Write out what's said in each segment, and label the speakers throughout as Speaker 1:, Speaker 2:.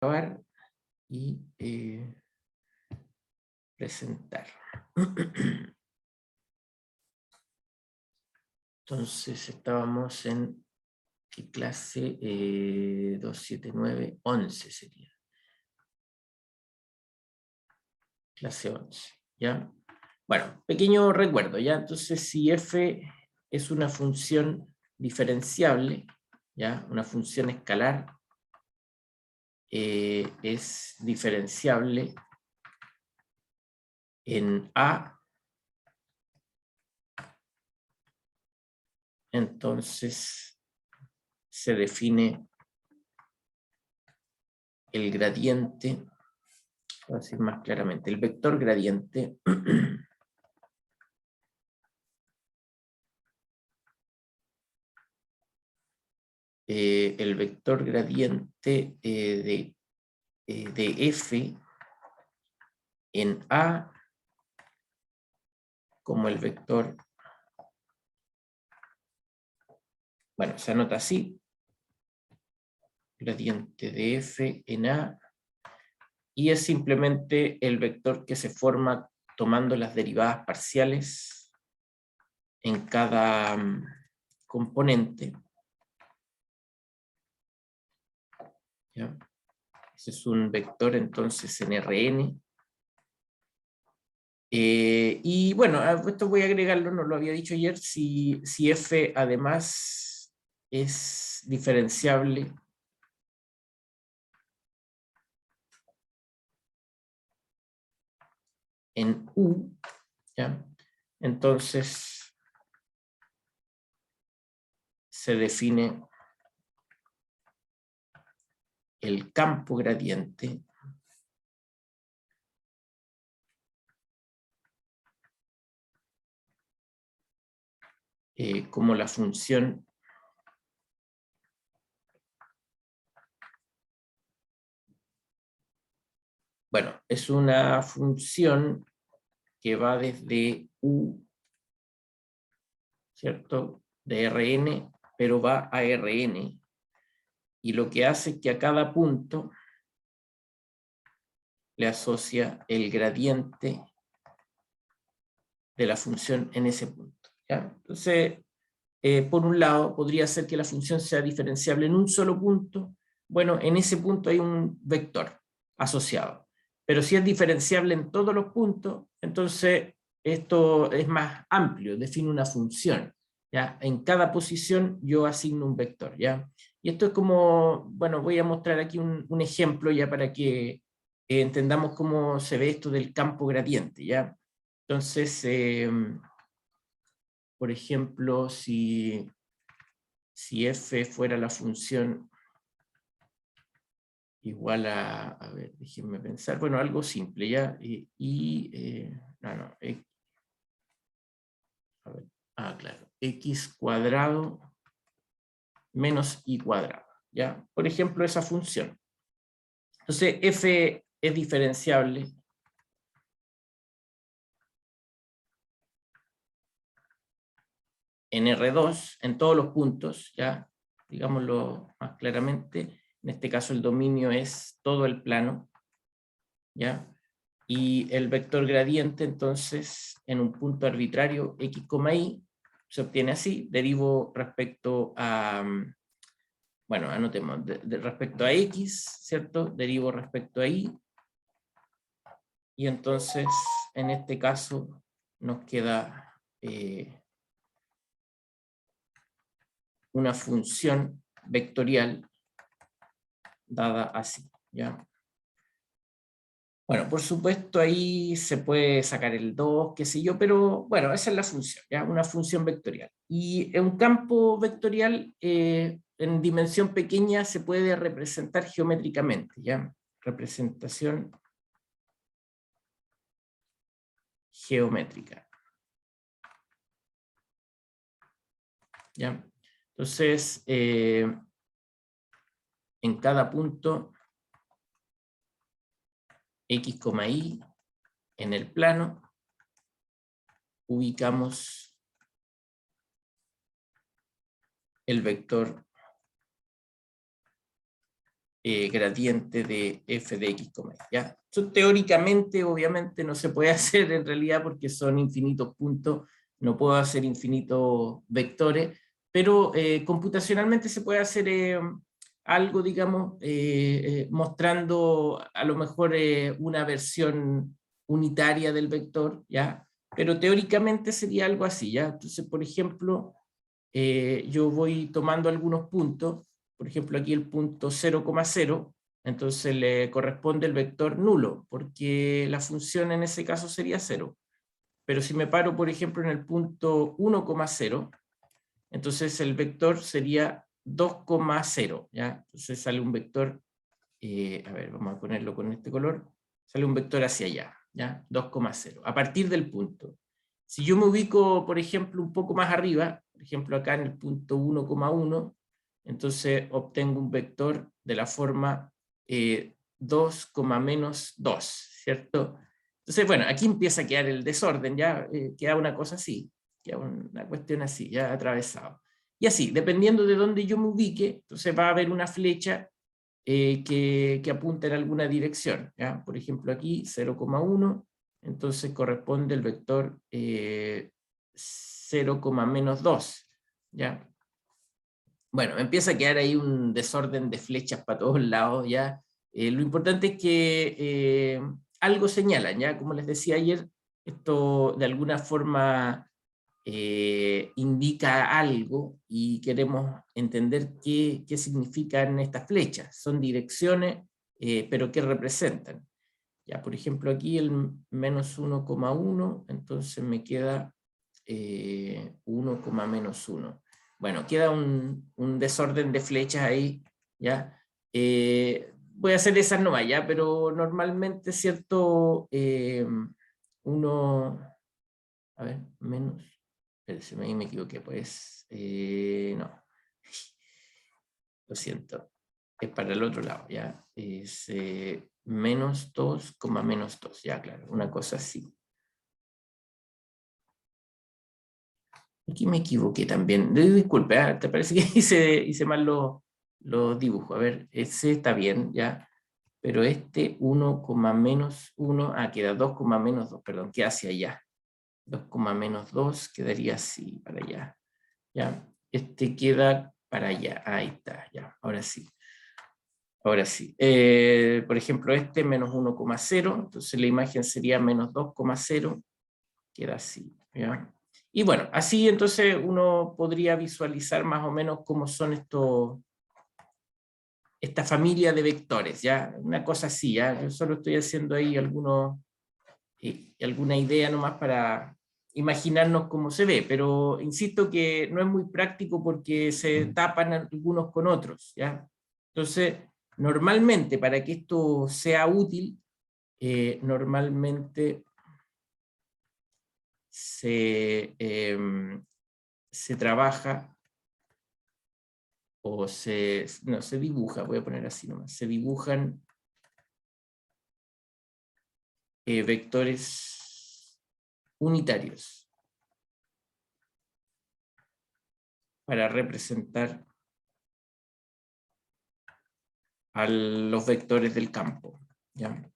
Speaker 1: grabar y presentar. Entonces estábamos en ¿qué clase? 279, 11 sería. Clase 11, ¿ya? Bueno, pequeño recuerdo, ¿ya? Entonces, si f es una función diferenciable, ¿ya? Una función escalar es diferenciable en A, entonces se define el gradiente, voy a decir más claramente, el vector gradiente el vector gradiente de f en A como el vector, bueno, se anota así, gradiente de f en A, y es simplemente el vector que se forma tomando las derivadas parciales en cada componente. ¿Ya? Ese es un vector entonces en Rn. Y bueno, esto voy a agregarlo, no lo había dicho ayer, si f además es diferenciable en U, ¿ya? Entonces se define el campo gradiente como la función bueno, es una función que va desde U, ¿cierto? De Rn, pero va a Rn, y lo que hace es que a cada punto le asocia el gradiente de la función en ese punto, ¿ya? Entonces, por un lado, podría ser que la función sea diferenciable en un solo punto. Bueno, en ese punto hay un vector asociado. Pero si es diferenciable en todos los puntos, entonces esto es más amplio, define una función, ¿ya? En cada posición yo asigno un vector, ¿ya? Y esto es como, bueno, voy a mostrar aquí un ejemplo ya para que entendamos cómo se ve esto del campo gradiente, ¿ya? Entonces, por ejemplo, si f fuera la función igual a ver, déjenme pensar, bueno, algo simple, ¿ya? A ver, claro, x cuadrado menos y cuadrado, ¿ya? Por ejemplo, esa función. Entonces, f es diferenciable en R2, en todos los puntos, ¿ya? Digámoslo más claramente, en este caso el dominio es todo el plano, ¿ya? Y el vector gradiente, entonces, en un punto arbitrario, x, y, se obtiene así, derivo respecto a, bueno, anotemos, respecto a x, ¿cierto? Derivo respecto a y, y entonces, en este caso, nos queda una función vectorial dada así, ¿ya? Bueno, por supuesto ahí se puede sacar el 2, qué sé yo, pero bueno, esa es la función, ¿ya? Una función vectorial. Y en un campo vectorial en dimensión pequeña se puede representar geométricamente, ¿ya? Representación geométrica, ¿ya? Entonces, en cada punto x, y en el plano ubicamos el vector gradiente de f de x, ¿ya? Eso teóricamente, obviamente, no se puede hacer en realidad porque son infinitos puntos, no puedo hacer infinitos vectores, pero computacionalmente se puede hacer algo, digamos, mostrando a lo mejor una versión unitaria del vector, ¿ya? Pero teóricamente sería algo así, ¿ya? Entonces, por ejemplo, yo voy tomando algunos puntos, por ejemplo aquí el punto 0,0, entonces le corresponde el vector nulo, porque la función en ese caso sería 0. Pero si me paro, por ejemplo, en el punto 1,0, entonces el vector sería 2,0, ¿ya? Entonces sale un vector, a ver, vamos a ponerlo con este color, sale un vector hacia allá, ¿ya? 2,0, a partir del punto. Si yo me ubico, por ejemplo, un poco más arriba, por ejemplo acá en el punto 1,1, entonces obtengo un vector de la forma 2, menos 2, ¿cierto? Entonces, bueno, aquí empieza a quedar el desorden, ya queda una cosa así, queda una cuestión así, ya atravesado. Y así, dependiendo de dónde yo me ubique, entonces va a haber una flecha que apunta en alguna dirección, ¿ya? Por ejemplo aquí 0,1, entonces corresponde el vector 0, menos 2, ¿ya? Bueno, empieza a quedar ahí un desorden de flechas para todos lados, ¿ya? Lo importante es que algo señalan, ¿ya? Como les decía ayer, esto de alguna forma indica algo y queremos entender qué significan estas flechas. Son direcciones, pero ¿qué representan? Ya, por ejemplo, aquí el menos 1,1, entonces me queda 1, menos 1. Bueno, queda un desorden de flechas ahí, ¿ya? Voy a hacer esas nomás, ¿ya? Pero normalmente, ¿cierto? Uno, a ver, menos, espérense, ahí me equivoqué, pues, no, lo siento, es para el otro lado, ¿ya? Es menos 2, menos 2, ya, claro, una cosa así. Aquí me equivoqué también, disculpe, te parece que hice mal los dibujos, a ver, ese está bien, ya, pero este 1, menos 1, queda 2, menos 2, perdón, queda hacia allá, 2, menos 2 quedaría así, para allá, ya, este queda para allá, ahí está, ya, ahora sí. Ahora sí, por ejemplo este menos 1,0, entonces la imagen sería menos 2,0, queda así, ¿ya? Y bueno, así entonces uno podría visualizar más o menos cómo son esta familia de vectores, ¿ya? Una cosa así, ¿ya? Yo solo estoy haciendo ahí alguna idea nomás para imaginarnos cómo se ve, pero insisto que no es muy práctico porque se tapan algunos con otros, ¿ya? Entonces, normalmente para que esto sea útil, normalmente se trabaja o no, se dibuja, voy a poner así nomás, se dibujan vectores unitarios para representar a los vectores del campo, ¿ya?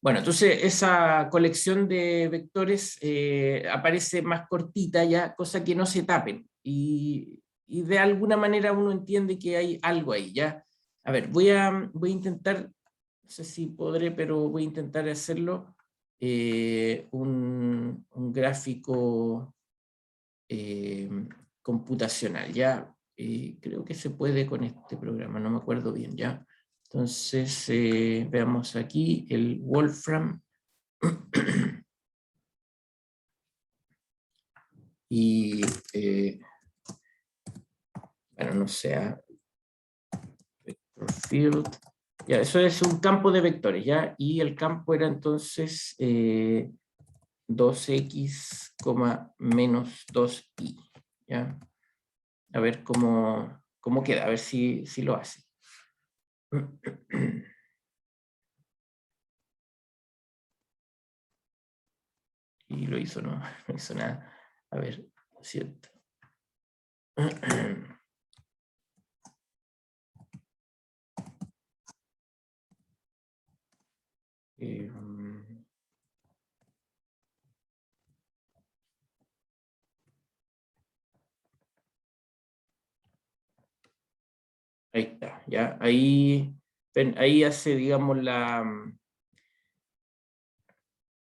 Speaker 1: Bueno, entonces esa colección de vectores aparece más cortita ya, cosa que no se tapen. Y de alguna manera uno entiende que hay algo ahí, ¿ya? A ver, voy a intentar, no sé si podré, pero voy a intentar hacerlo, un gráfico eh, computacional, ¿ya? Creo que se puede con este programa, no me acuerdo bien, ¿ya? Entonces, veamos aquí el Wolfram. Y, bueno, no sé, vector field. Ya, eso es un campo de vectores, ¿ya? Y el campo era entonces 2x, menos 2y, ¿ya? A ver cómo queda, a ver si lo hace. Y lo hizo, no hizo nada. A ver, lo siento. Ahí está, ya, ahí hace, digamos,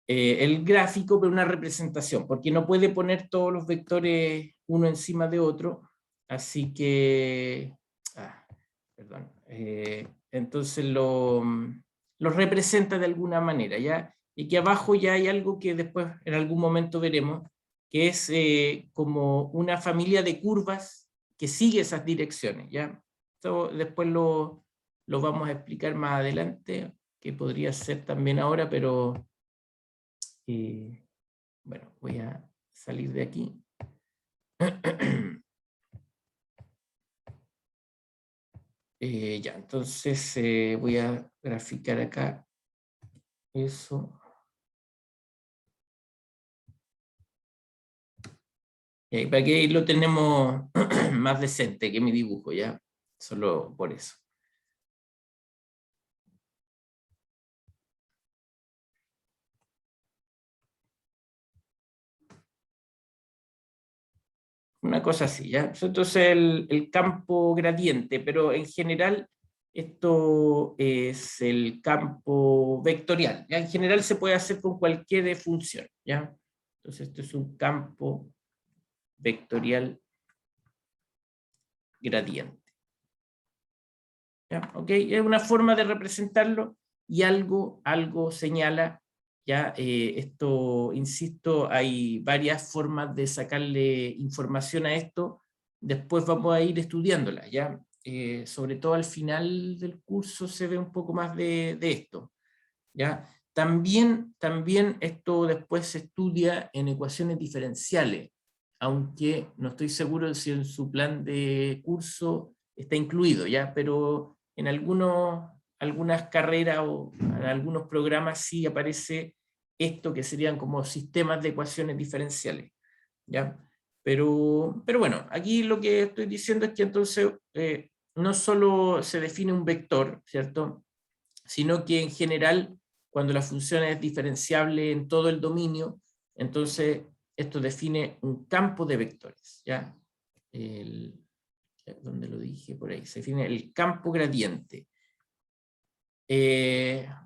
Speaker 1: el gráfico, pero una representación, porque no puede poner todos los vectores uno encima de otro, así que, perdón, entonces los representa de alguna manera, ¿ya? Y que abajo ya hay algo que después en algún momento veremos, que es como una familia de curvas que sigue esas direcciones, ¿ya? Esto después lo vamos a explicar más adelante, que podría ser también ahora, pero bueno, voy a salir de aquí. Ya, entonces voy a graficar acá eso. Y para que lo tenemos más decente que mi dibujo, ya, solo por eso. Una cosa así, ¿ya? Entonces el campo gradiente, pero en general esto es el campo vectorial, ¿ya? En general se puede hacer con cualquier función, ¿ya? Entonces esto es un campo vectorial gradiente. ¿Ya? ¿Ok? Es una forma de representarlo y algo señala, ya esto, insisto, hay varias formas de sacarle información a esto, después vamos a ir estudiándola, ya sobre todo al final del curso se ve un poco más de esto, ya. También esto después se estudia en ecuaciones diferenciales, aunque no estoy seguro si en su plan de curso está incluido, ¿ya? Pero en algunas carreras o en algunos programas sí aparece esto que serían como sistemas de ecuaciones diferenciales, ¿ya? Pero bueno, aquí lo que estoy diciendo es que entonces no solo se define un vector, ¿cierto? Sino que en general, cuando la función es diferenciable en todo el dominio, entonces esto define un campo de vectores, ¿ya? ¿Dónde lo dije? Por ahí, se define el campo gradiente.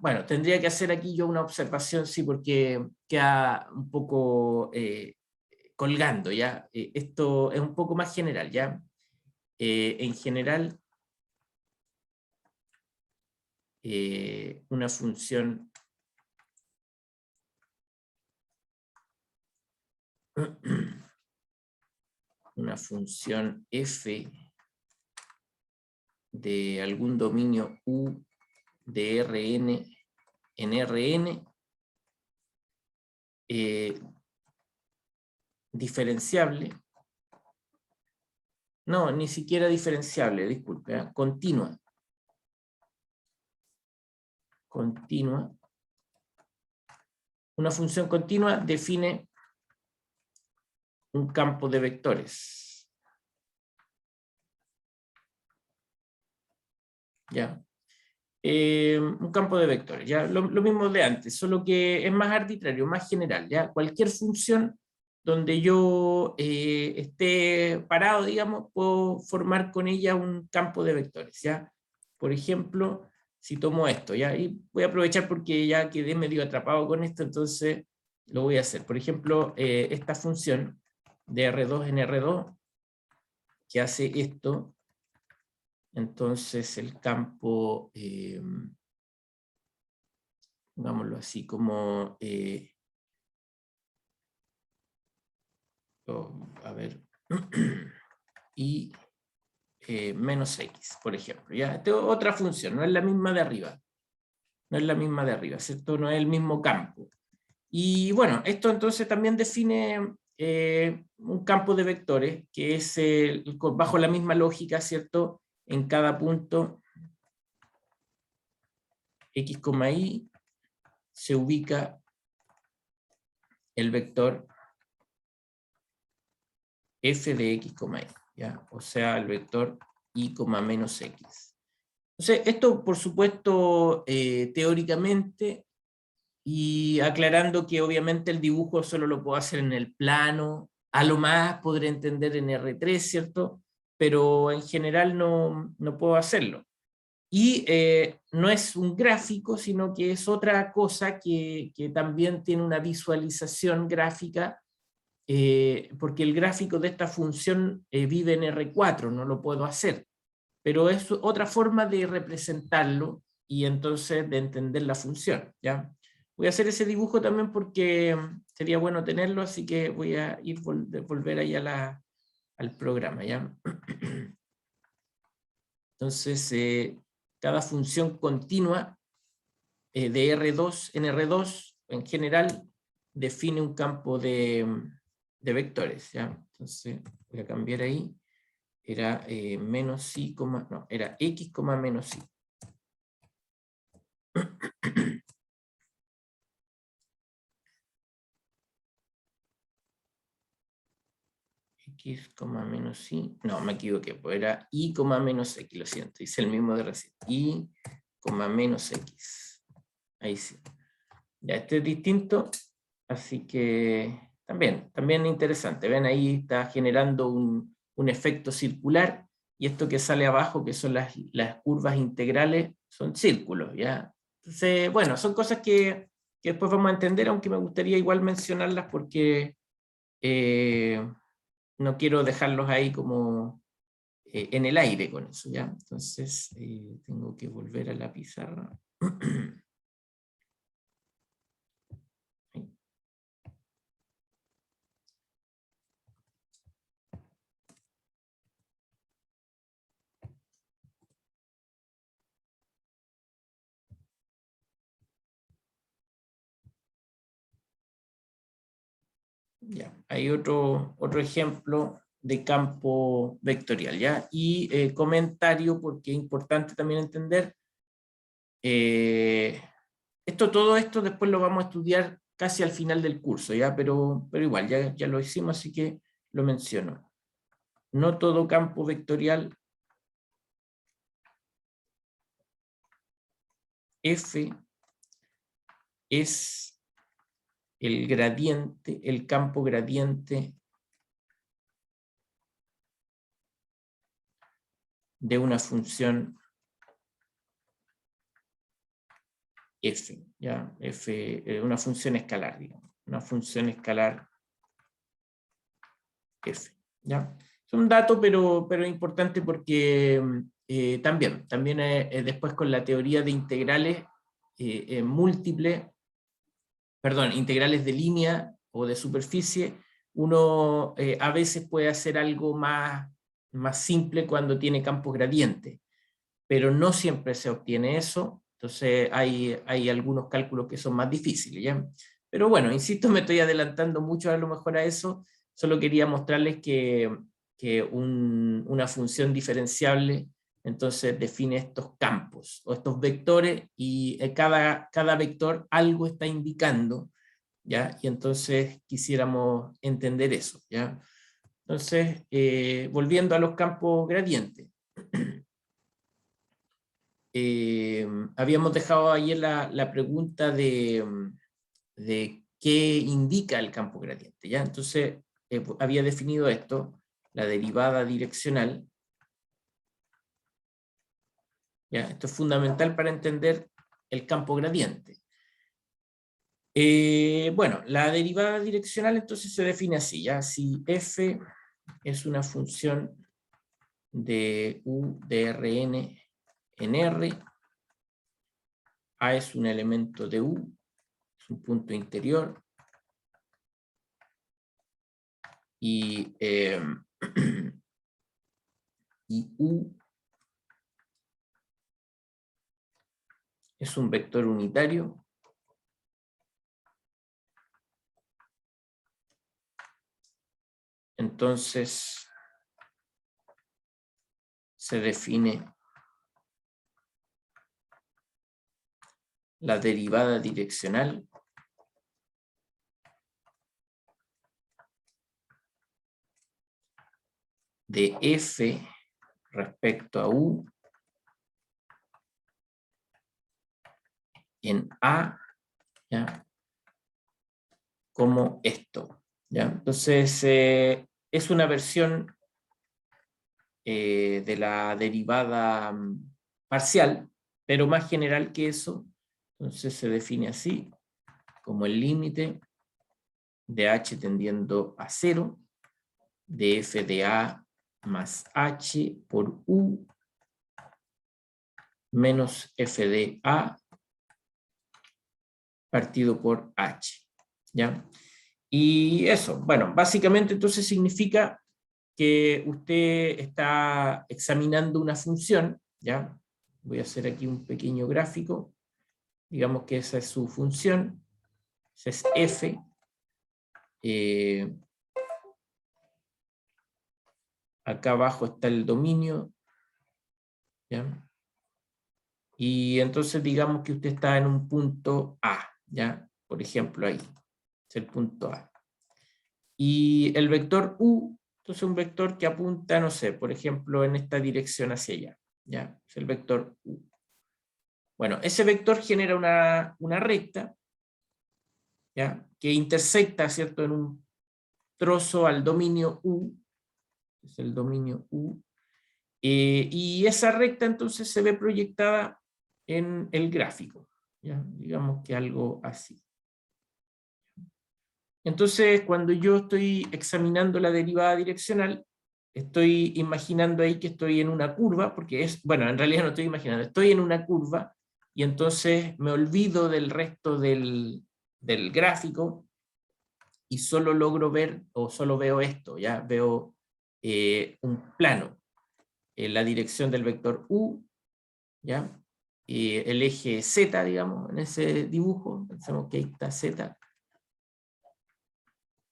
Speaker 1: Bueno, tendría que hacer aquí yo una observación, sí, porque queda un poco colgando, ¿ya? Esto es un poco más general, ¿ya? En general, una función f de algún dominio U de Rn en Rn diferenciable, no, ni siquiera diferenciable, disculpe, continua, una función continua define un campo de vectores, ¿ya? Un campo de vectores, ya lo mismo de antes, solo que es más arbitrario, más general, ya cualquier función donde yo esté parado, digamos, puedo formar con ella un campo de vectores, ya. Por ejemplo, si tomo esto, ya, y voy a aprovechar porque ya quedé medio atrapado con esto, entonces lo voy a hacer. Por ejemplo, esta función de R2 en R2 que hace esto. Entonces el campo, digámoslo así, como, a ver, y menos x, por ejemplo. ¿Ya? Esta es otra función, no es la misma de arriba. No es la misma de arriba, ¿cierto? No es el mismo campo. Y bueno, esto entonces también define un campo de vectores, que es bajo la misma lógica, ¿cierto? En cada punto x, y se ubica el vector f de x, y, ¿ya? O sea, el vector y, menos x. Entonces, esto, por supuesto, teóricamente y aclarando que obviamente el dibujo solo lo puedo hacer en el plano, a lo más podré entender en R3, ¿cierto? Pero en general no puedo hacerlo. Y no es un gráfico, sino que es otra cosa que también tiene una visualización gráfica, porque el gráfico de esta función vive en R4, no lo puedo hacer. Pero es otra forma de representarlo y entonces de entender la función, ¿ya? Voy a hacer ese dibujo también porque sería bueno tenerlo, así que voy a volver ahí al programa, ¿ya? Entonces, cada función continua de R2 en R2, en general, define un campo de vectores, ¿ya? Entonces, voy a cambiar ahí. Era menos i, no, era x, menos i. X, menos y, no, me equivoqué, pues era y, menos x, lo siento, hice el mismo de recién, y, menos x, ahí sí. Ya, este es distinto, así que también interesante, ven ahí está generando un efecto circular, y esto que sale abajo, que son las curvas integrales, son círculos, ¿ya? Entonces, bueno, son cosas que después vamos a entender, aunque me gustaría igual mencionarlas porque no quiero dejarlos ahí como en el aire con eso, ¿ya? Entonces, tengo que volver a la pizarra. Ya, hay otro ejemplo de campo vectorial, ¿ya? Y comentario, porque es importante también entender, todo esto después lo vamos a estudiar casi al final del curso, ¿ya? Pero igual, ya lo hicimos, así que lo menciono. No todo campo vectorial F es el gradiente, el campo gradiente de una función f, ¿ya? F, una función escalar, digamos, una función escalar f, ¿ya? Es un dato, pero importante porque también después con la teoría de integrales múltiples, perdón, integrales de línea o de superficie, uno a veces puede hacer algo más simple cuando tiene campos gradientes, pero no siempre se obtiene eso, entonces hay algunos cálculos que son más difíciles, ¿ya? Pero bueno, insisto, me estoy adelantando mucho a lo mejor a eso, solo quería mostrarles que una función diferenciable entonces define estos campos o estos vectores y cada vector algo está indicando, ¿ya? Y entonces quisiéramos entender eso, ¿ya? Entonces, volviendo a los campos gradientes. Habíamos dejado ayer la pregunta de qué indica el campo gradiente, ¿ya? Entonces, había definido esto, la derivada direccional, ¿ya? Esto es fundamental para entender el campo gradiente. Bueno, la derivada direccional entonces se define así, ¿ya? Si f es una función de u de Rn en R, A es un elemento de U, es un punto interior, y, y U es un vector unitario, entonces se define la derivada direccional de f respecto a u en A ¿ya? Como esto, ¿ya? Entonces, es una versión de la derivada parcial, pero más general que eso. Entonces se define así, como el límite de h tendiendo a 0, de f de a más h por u menos f de a partido por h, ¿ya? Y eso, bueno, básicamente entonces significa que usted está examinando una función, ¿ya? Voy a hacer aquí un pequeño gráfico, digamos que esa es su función, esa es f, acá abajo está el dominio, ¿ya? Y entonces digamos que usted está en un punto A, ¿ya? Por ejemplo ahí, es el punto A. Y el vector U, entonces un vector que apunta, no sé, por ejemplo en esta dirección hacia allá, ¿ya? Es el vector U. Bueno, ese vector genera una recta, ¿ya? Que intersecta, ¿cierto?, en un trozo al dominio U, es el dominio U, y esa recta entonces se ve proyectada en el gráfico, ¿ya? Digamos que algo así. Entonces, cuando yo estoy examinando la derivada direccional, estoy imaginando ahí que estoy en una curva, porque es, bueno, en realidad no estoy imaginando, estoy en una curva, y entonces me olvido del resto del gráfico, y solo logro ver, o solo veo esto, ya veo un plano, la dirección del vector U, ¿ya? El eje Z, digamos, en ese dibujo, pensamos que ahí está Z,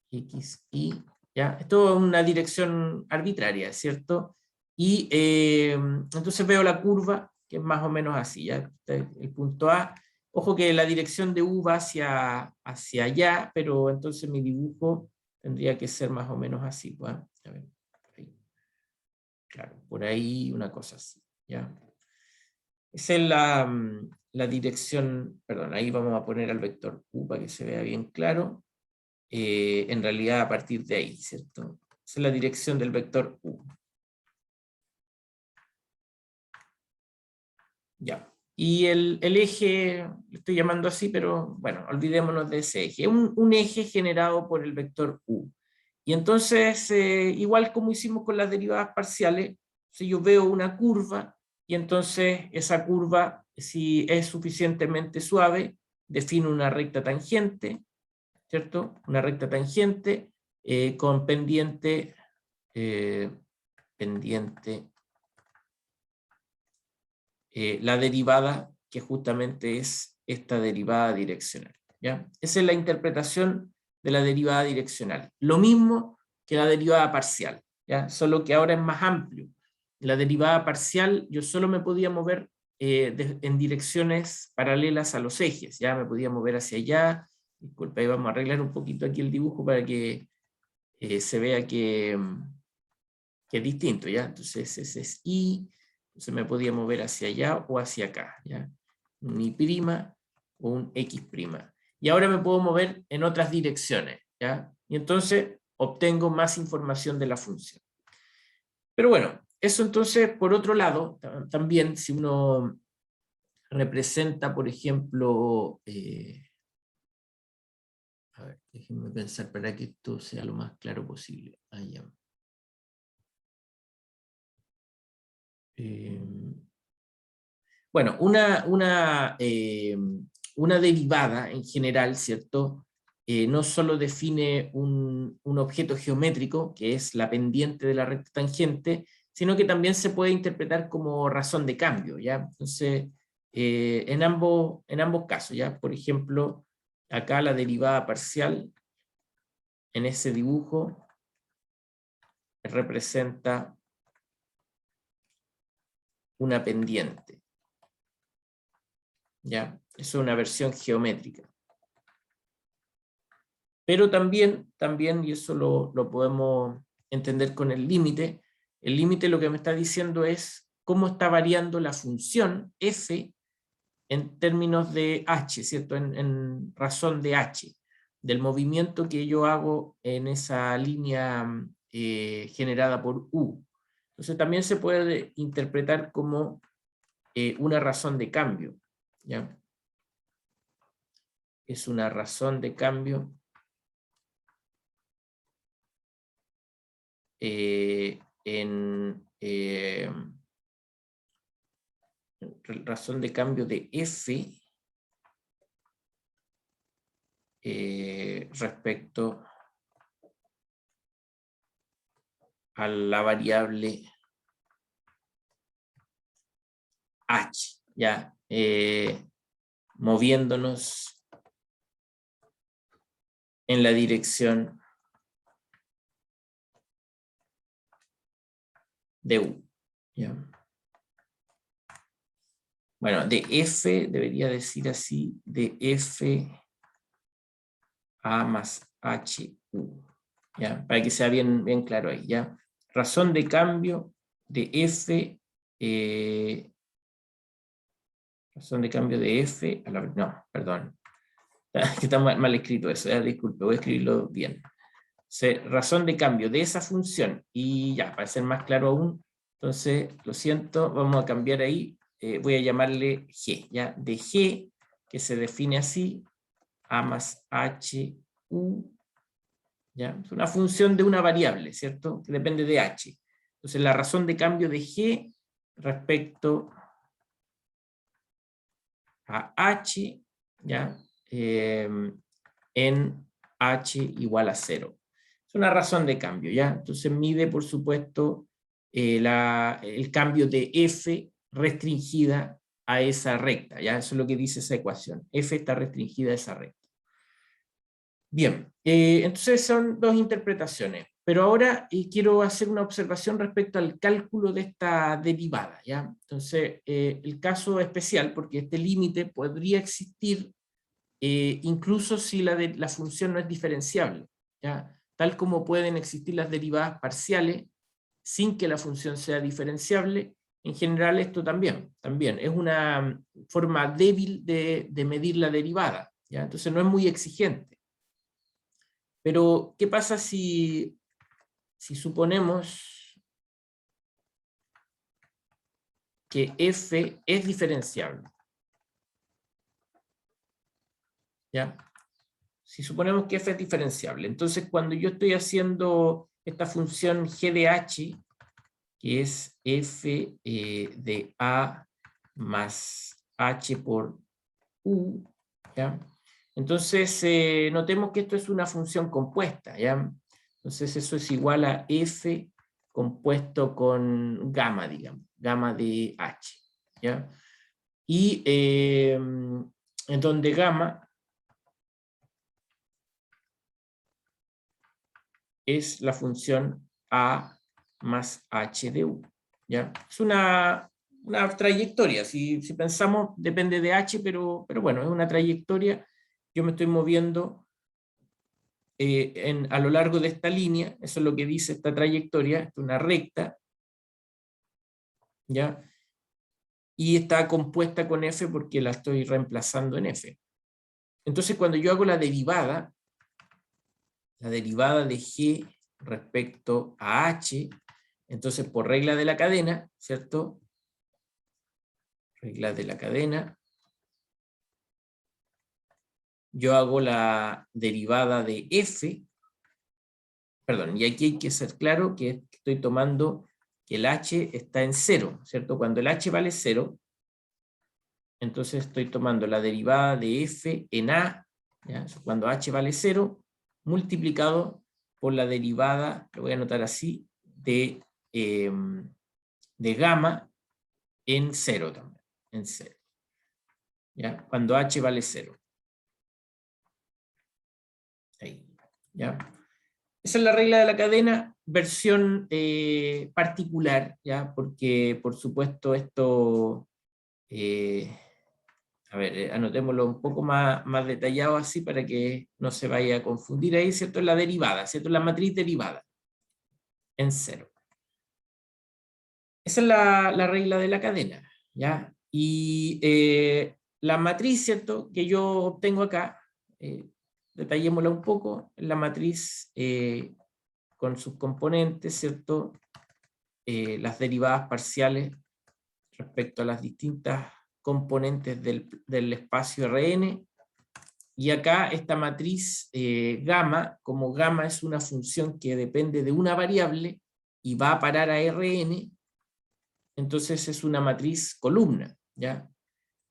Speaker 1: X, Y, ¿ya? Esto es una dirección arbitraria, ¿cierto? Y entonces veo la curva, que es más o menos así, ¿ya? El punto A. Ojo que la dirección de U va hacia allá, pero entonces mi dibujo tendría que ser más o menos así, pues, a ver, ahí. Claro, por ahí una cosa así, ¿ya? Esa es la dirección, perdón, ahí vamos a poner al vector U para que se vea bien claro. En realidad a partir de ahí, ¿cierto? Esa es la dirección del vector U. Ya. Y el eje, lo estoy llamando así, pero bueno, olvidémonos de ese eje. Un eje generado por el vector U. Y entonces, igual como hicimos con las derivadas parciales, si yo veo una curva, y entonces esa curva, si es suficientemente suave, defino una recta tangente, ¿cierto? Una recta tangente con pendiente, la derivada, que justamente es esta derivada direccional, ¿ya? Esa es la interpretación de la derivada direccional. Lo mismo que la derivada parcial, ¿ya? Solo que ahora es más amplio. La derivada parcial yo solo me podía mover en direcciones paralelas a los ejes, ya me podía mover hacia allá. Disculpa, ahí vamos a arreglar un poquito aquí el dibujo para que se vea que es distinto, ¿ya? Entonces ese es Y, entonces me podía mover hacia allá o hacia acá, ¿ya? Un Y' o un X'. Y ahora me puedo mover en otras direcciones, ¿ya? Y entonces obtengo más información de la función. Pero bueno, eso entonces, por otro lado, también si uno representa, por ejemplo, a ver, déjenme pensar para que esto sea lo más claro posible. Allá. Bueno, una derivada en general, ¿cierto? No solo define un objeto geométrico, que es la pendiente de la recta tangente, sino que también se puede interpretar como razón de cambio, ¿ya? Entonces, en ambos casos, ¿ya? Por ejemplo, acá la derivada parcial, en ese dibujo, representa una pendiente, ¿ya? Eso es una versión geométrica. Pero también, y eso lo podemos entender con el límite lo que me está diciendo es cómo está variando la función f en términos de h, ¿cierto? En razón de h, del movimiento que yo hago en esa línea generada por u. Entonces también se puede interpretar como una razón de cambio, ¿ya? Es una razón de cambio razón de cambio de f respecto a la variable h, ya, moviéndonos en la dirección de u, ¿ya? Bueno, de f, debería decir así, de f a más h u, ¿ya? Para que sea bien, bien claro ahí, ¿ya? Razón de cambio de f, razón de cambio de f, a la, no, perdón, que está mal escrito eso, disculpe, voy a escribirlo bien. Razón de cambio de esa función, y ya, para ser más claro aún, entonces, lo siento, vamos a cambiar ahí, voy a llamarle g, ¿ya? De g, que se define así, a más h, u, ¿ya? Es una función de una variable, ¿cierto? Que depende de h. Entonces, la razón de cambio de g respecto a h, ¿ya? En h igual a 0. Es una razón de cambio, ¿ya? Entonces mide, por supuesto, el cambio de f restringida a esa recta, ¿ya? Eso es lo que dice esa ecuación. F está restringida a esa recta. Bien, entonces son dos interpretaciones, pero ahora quiero hacer una observación respecto al cálculo de esta derivada, ¿ya? Entonces, el caso especial, porque este límite podría existir incluso si la función no es diferenciable, ¿ya? Tal como pueden existir las derivadas parciales sin que la función sea diferenciable, en general esto también es una forma débil de medir la derivada, ¿ya? Entonces no es muy exigente. Pero, ¿qué pasa si suponemos que f es diferenciable? ¿Ya? Si suponemos que f es diferenciable, entonces cuando yo estoy haciendo esta función g de h, que es f de a más h por u, ¿ya? Entonces notemos que esto es una función compuesta, ¿ya? Entonces eso es igual a f compuesto con gamma, digamos, gamma de h, ¿ya? Y en donde gamma es la función a más h de u, ¿ya? Es una trayectoria, si pensamos depende de h, pero bueno, es una trayectoria. Yo me estoy moviendo a lo largo de esta línea, eso es lo que dice esta trayectoria, es una recta, ¿ya? Y está compuesta con f porque la estoy reemplazando en f. Entonces cuando yo hago la derivada de g respecto a h, entonces por regla de la cadena, ¿cierto? Regla de la cadena, yo hago la derivada de f, perdón, y aquí hay que ser claro que estoy tomando que el h está en 0, ¿cierto? Cuando el h vale 0, entonces estoy tomando la derivada de f en a, ¿ya? Cuando h vale 0, multiplicado por la derivada, lo voy a anotar así, de gamma en 0 también, en 0. ¿Ya? Cuando h vale 0. Ahí, ¿ya? Esa es la regla de la cadena, versión particular, ¿ya? Porque por supuesto esto, a ver, anotémoslo un poco más detallado así para que no se vaya a confundir ahí, ¿cierto? La derivada, ¿cierto? La matriz derivada en 0. Esa es la regla de la cadena, ¿ya? Y la matriz, ¿cierto?, que yo obtengo acá, detallémosla un poco, la matriz con sus componentes, ¿cierto?, las derivadas parciales respecto a las distintas componentes del espacio Rn, y acá esta matriz gamma, como gamma es una función que depende de una variable y va a parar a Rn, entonces es una matriz columna, ¿ya?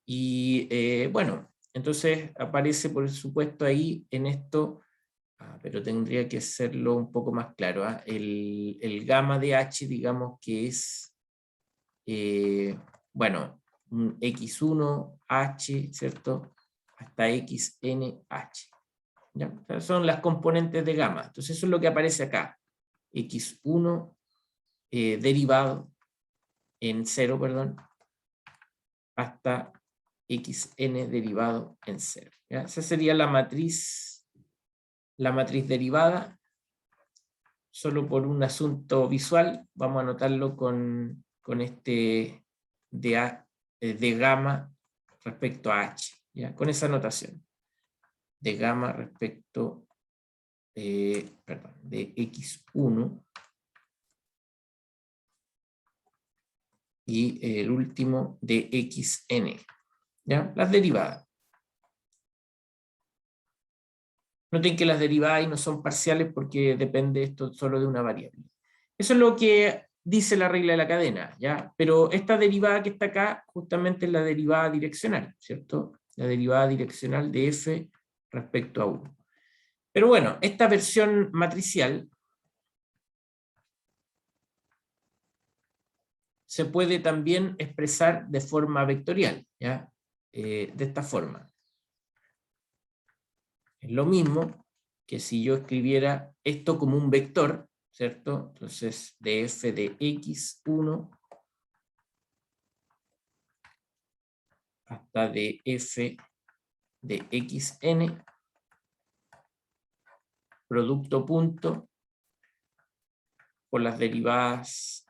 Speaker 1: Y bueno, entonces aparece por supuesto ahí en esto, pero tendría que hacerlo un poco más claro, el gamma de H, digamos que es, bueno, un x1h, ¿cierto?, hasta xnh, ¿ya? O sea, son las componentes de gamma. Entonces eso es lo que aparece acá, x1 derivado en 0, perdón, hasta xn derivado en 0. ¿Ya? Esa sería la matriz derivada. Solo por un asunto visual, vamos a anotarlo con este de gamma respecto a h, ¿ya? Con esa notación de gamma respecto perdón, de x1 y el último de xn, ¿ya? Las derivadas. Noten que las derivadas ahí no son parciales porque depende esto solo de una variable. Eso es lo que dice la regla de la cadena, ¿ya? Pero esta derivada que está acá justamente es la derivada direccional, ¿cierto? La derivada direccional de f respecto a 1. Pero bueno, esta versión matricial se puede también expresar de forma vectorial, ¿ya? De esta forma. Es lo mismo que si yo escribiera esto como un vector, ¿cierto? Entonces, de f de x1 hasta de f de xn, producto punto, por las derivadas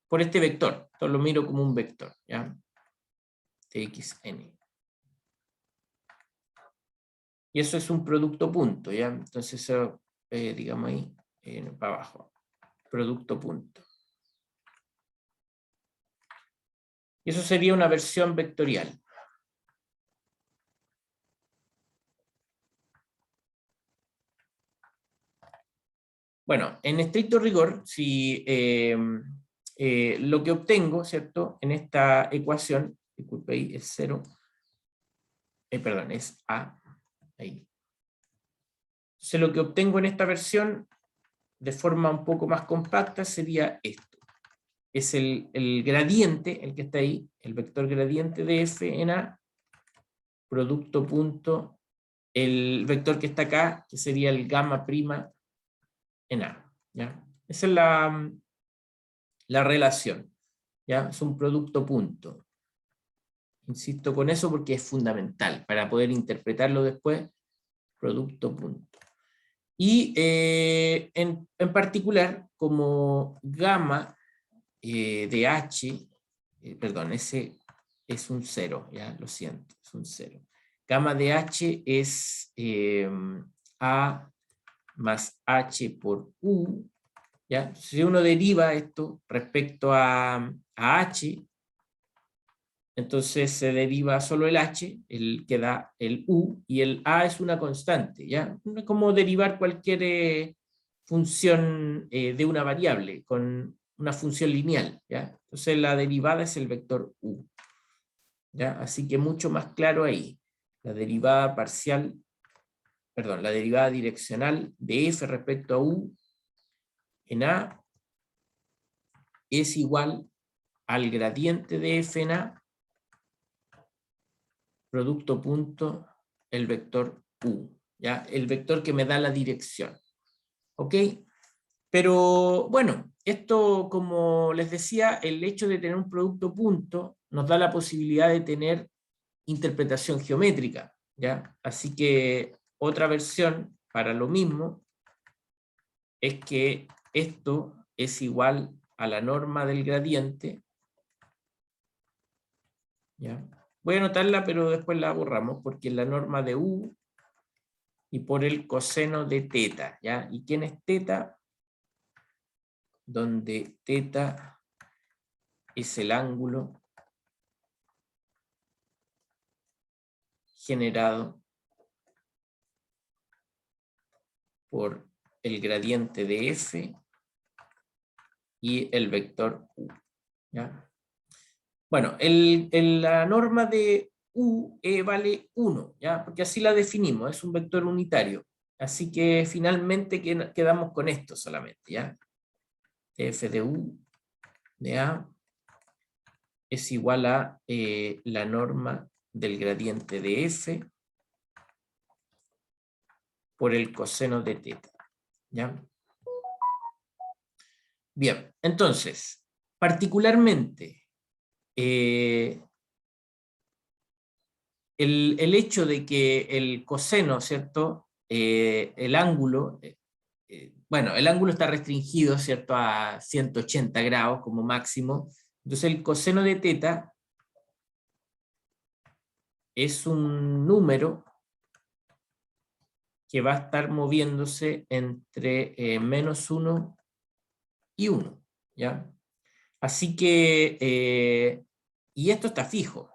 Speaker 1: por este vector. Esto lo miro como un vector, ¿ya? De xn. Y eso es un producto punto, ¿ya? Entonces, eso, digamos ahí, para abajo. Producto punto. Y eso sería una versión vectorial. Bueno, en estricto rigor, si lo que obtengo, ¿cierto?, en esta ecuación, disculpe ahí, es 0, perdón, es A, ahí. Entonces lo que obtengo en esta versión, de forma un poco más compacta, sería esto. Es el gradiente, el que está ahí, el vector gradiente de f en A, producto punto, el vector que está acá, que sería el gamma prima en A, ¿ya? Esa es la relación, ¿ya? Es un producto punto. Insisto con eso porque es fundamental para poder interpretarlo después, producto punto. Y en particular, como gamma de h, perdón, ese es un 0, ya, lo siento, es un 0. Gamma de h es a más h por u, ¿ya? Si uno deriva esto respecto a h, entonces se deriva solo el h, el que da el u, y el a es una constante, ¿ya? Es como derivar cualquier función de una variable, con una función lineal, ¿ya? Entonces la derivada es el vector u, ¿ya? Así que mucho más claro ahí. La derivada parcial, perdón, la derivada direccional de f respecto a u en a es igual al gradiente de f en a, producto punto, el vector u, ¿ya? El vector que me da la dirección. ¿Ok? Pero bueno, esto, como les decía, el hecho de tener un producto punto nos da la posibilidad de tener interpretación geométrica, ¿ya? Así que otra versión para lo mismo es que esto es igual a la norma del gradiente ¿ya? Voy a anotarla, pero después la borramos, porque es la norma de U y por el coseno de teta, ¿ya? ¿Y quién es teta? Donde teta es el ángulo generado por el gradiente de f y el vector u, ¿ya? Bueno, la norma de u vale 1, ¿ya? Porque así la definimos, es un vector unitario. Así que finalmente quedamos con esto solamente, ¿ya? F de u de a es igual a la norma del gradiente de f por el coseno de teta, ¿ya? Bien, entonces, particularmente, el hecho de que el coseno, ¿cierto? El ángulo, bueno, el ángulo está restringido, ¿cierto? A 180 grados como máximo. Entonces el coseno de teta es un número que va a estar moviéndose entre -1 y 1, ¿ya? Así que, y esto está fijo.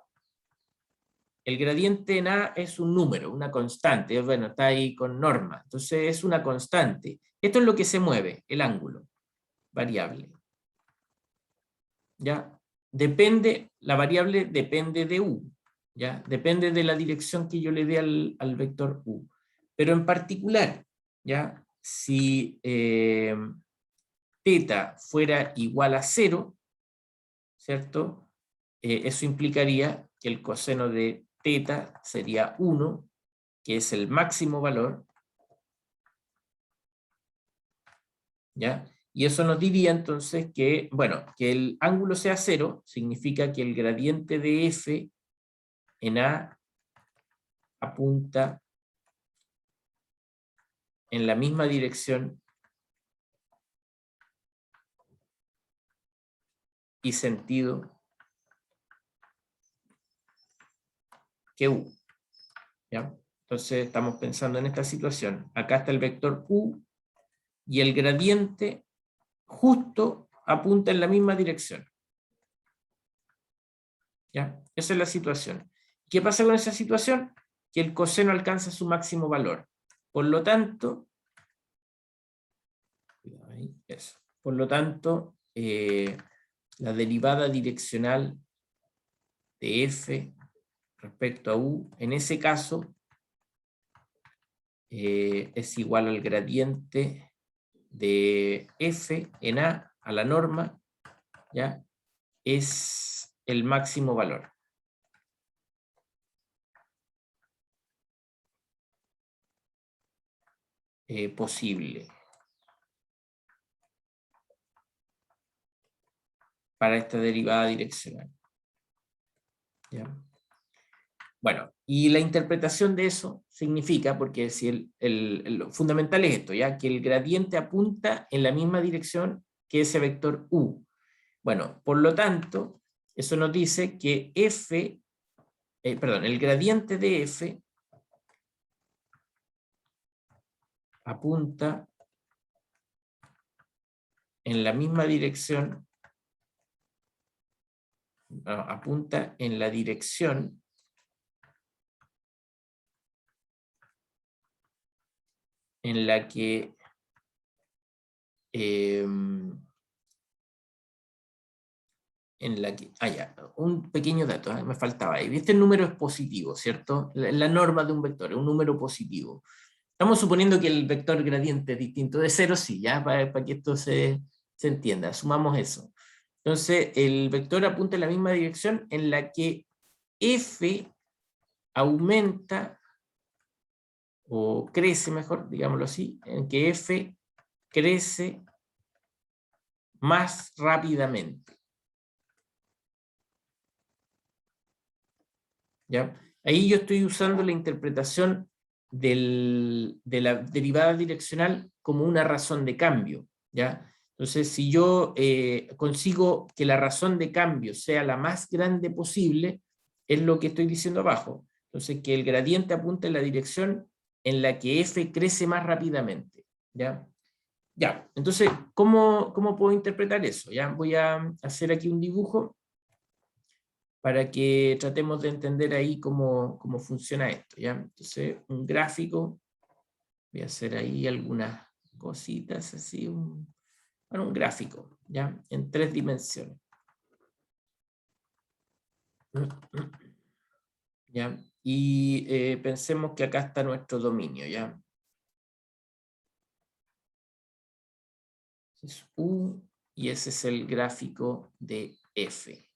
Speaker 1: El gradiente en A es un número, una constante, bueno, está ahí con norma, entonces es una constante. Esto es lo que se mueve, el ángulo, variable. ¿Ya? Depende, la variable depende de U, ¿ya? Depende de la dirección que yo le dé al vector U. Pero en particular, ¿ya? Si teta fuera igual a 0, ¿cierto? Eso implicaría que el coseno de teta sería 1, que es el máximo valor, ¿ya? Y eso nos diría entonces que, bueno, que el ángulo sea 0, significa que el gradiente de f en A apunta en la misma dirección y sentido que U, ¿ya? Entonces estamos pensando en esta situación. Acá está el vector U y el gradiente justo apunta en la misma dirección, ¿ya? Esa es la situación. ¿Qué pasa con esa situación? Que el coseno alcanza su máximo valor. Por lo tanto, eso. Por lo tanto, la derivada direccional de f respecto a u, en ese caso, es igual al gradiente de f en a la norma, ¿ya? Es el máximo valor. Posible para esta derivada direccional, ¿ya? Bueno, y la interpretación de eso significa, porque si lo fundamental es esto, ¿ya? Que el gradiente apunta en la misma dirección que ese vector u. Bueno, por lo tanto, eso nos dice que el gradiente de f apunta en la misma dirección, apunta en la dirección en la que un pequeño dato, me faltaba ahí. Este número es positivo, ¿cierto? La norma de un vector es un número positivo. Estamos suponiendo que el vector gradiente es distinto de 0, sí, ya, para que esto se entienda, sumamos eso. Entonces, el vector apunta en la misma dirección en la que f aumenta, o crece mejor, digámoslo así, en que f crece más rápidamente. ¿Ya? Ahí yo estoy usando la interpretación de la derivada direccional como una razón de cambio, ¿ya? Entonces, si yo consigo que la razón de cambio sea la más grande posible, es lo que estoy diciendo abajo. Entonces, que el gradiente apunta en la dirección en la que f crece más rápidamente. ¿Ya? Ya, entonces, ¿cómo puedo interpretar eso? ¿Ya? Voy a hacer aquí un dibujo para que tratemos de entender ahí cómo funciona esto. ¿Ya? Entonces, un gráfico, voy a hacer ahí algunas cositas así, un gráfico, ¿ya? En 3 dimensiones. ¿Ya? Y pensemos que acá está nuestro dominio, ¿ya? Es U, y ese es el gráfico de F.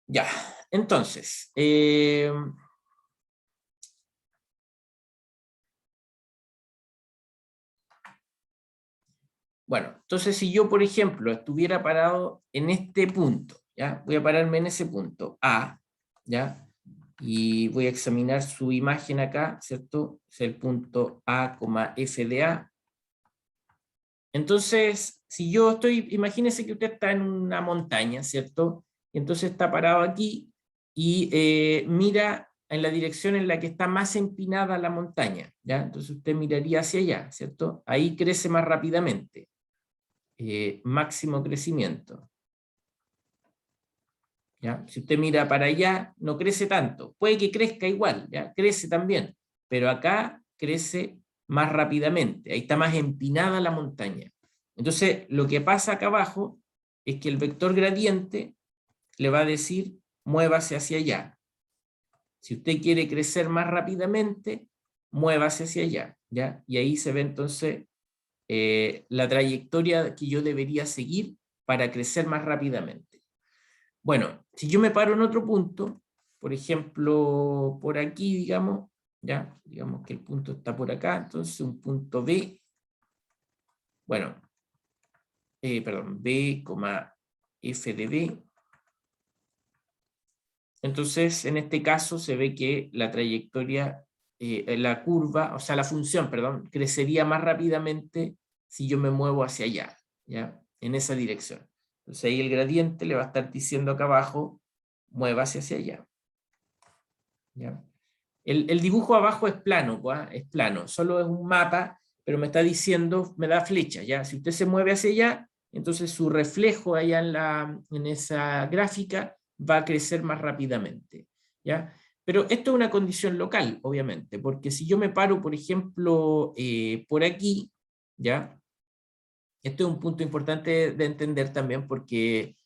Speaker 1: Ya, entonces, bueno, entonces si yo, por ejemplo, estuviera parado en este punto, ¿ya? Voy a pararme en ese punto, A, ¿ya? Y voy a examinar su imagen acá, ¿cierto? Es el punto A, F de A. Entonces, si yo estoy, imagínese que usted está en una montaña, ¿cierto? Y entonces está parado aquí y mira en la dirección en la que está más empinada la montaña, ¿ya? Entonces usted miraría hacia allá, ¿cierto? Ahí crece más rápidamente. Máximo crecimiento. ¿Ya? Si usted mira para allá, no crece tanto. Puede que crezca igual, ¿ya? Crece también, pero acá crece más rápidamente. Ahí está más empinada la montaña. Entonces, lo que pasa acá abajo es que el vector gradiente le va a decir, muévase hacia allá. Si usted quiere crecer más rápidamente, muévase hacia allá, ¿ya? Y ahí se ve entonces la trayectoria que yo debería seguir para crecer más rápidamente. Bueno, si yo me paro en otro punto, por ejemplo, por aquí, digamos, ya, digamos que el punto está por acá, entonces un punto B, bueno, perdón, B, F de B. Entonces, en este caso se ve que la trayectoria, la curva, o sea, la función, perdón, crecería más rápidamente si yo me muevo hacia allá, ¿ya? En esa dirección. Entonces ahí el gradiente le va a estar diciendo acá abajo, muévase hacia allá, ¿ya? El dibujo abajo es plano, es plano, solo es un mapa, pero me está diciendo, me da flecha, ¿ya? Si usted se mueve hacia allá, entonces su reflejo allá en esa gráfica va a crecer más rápidamente, ¿ya? Pero esto es una condición local, obviamente, porque si yo me paro, por ejemplo, por aquí, ¿ya? Esto es un punto importante de entender también, porque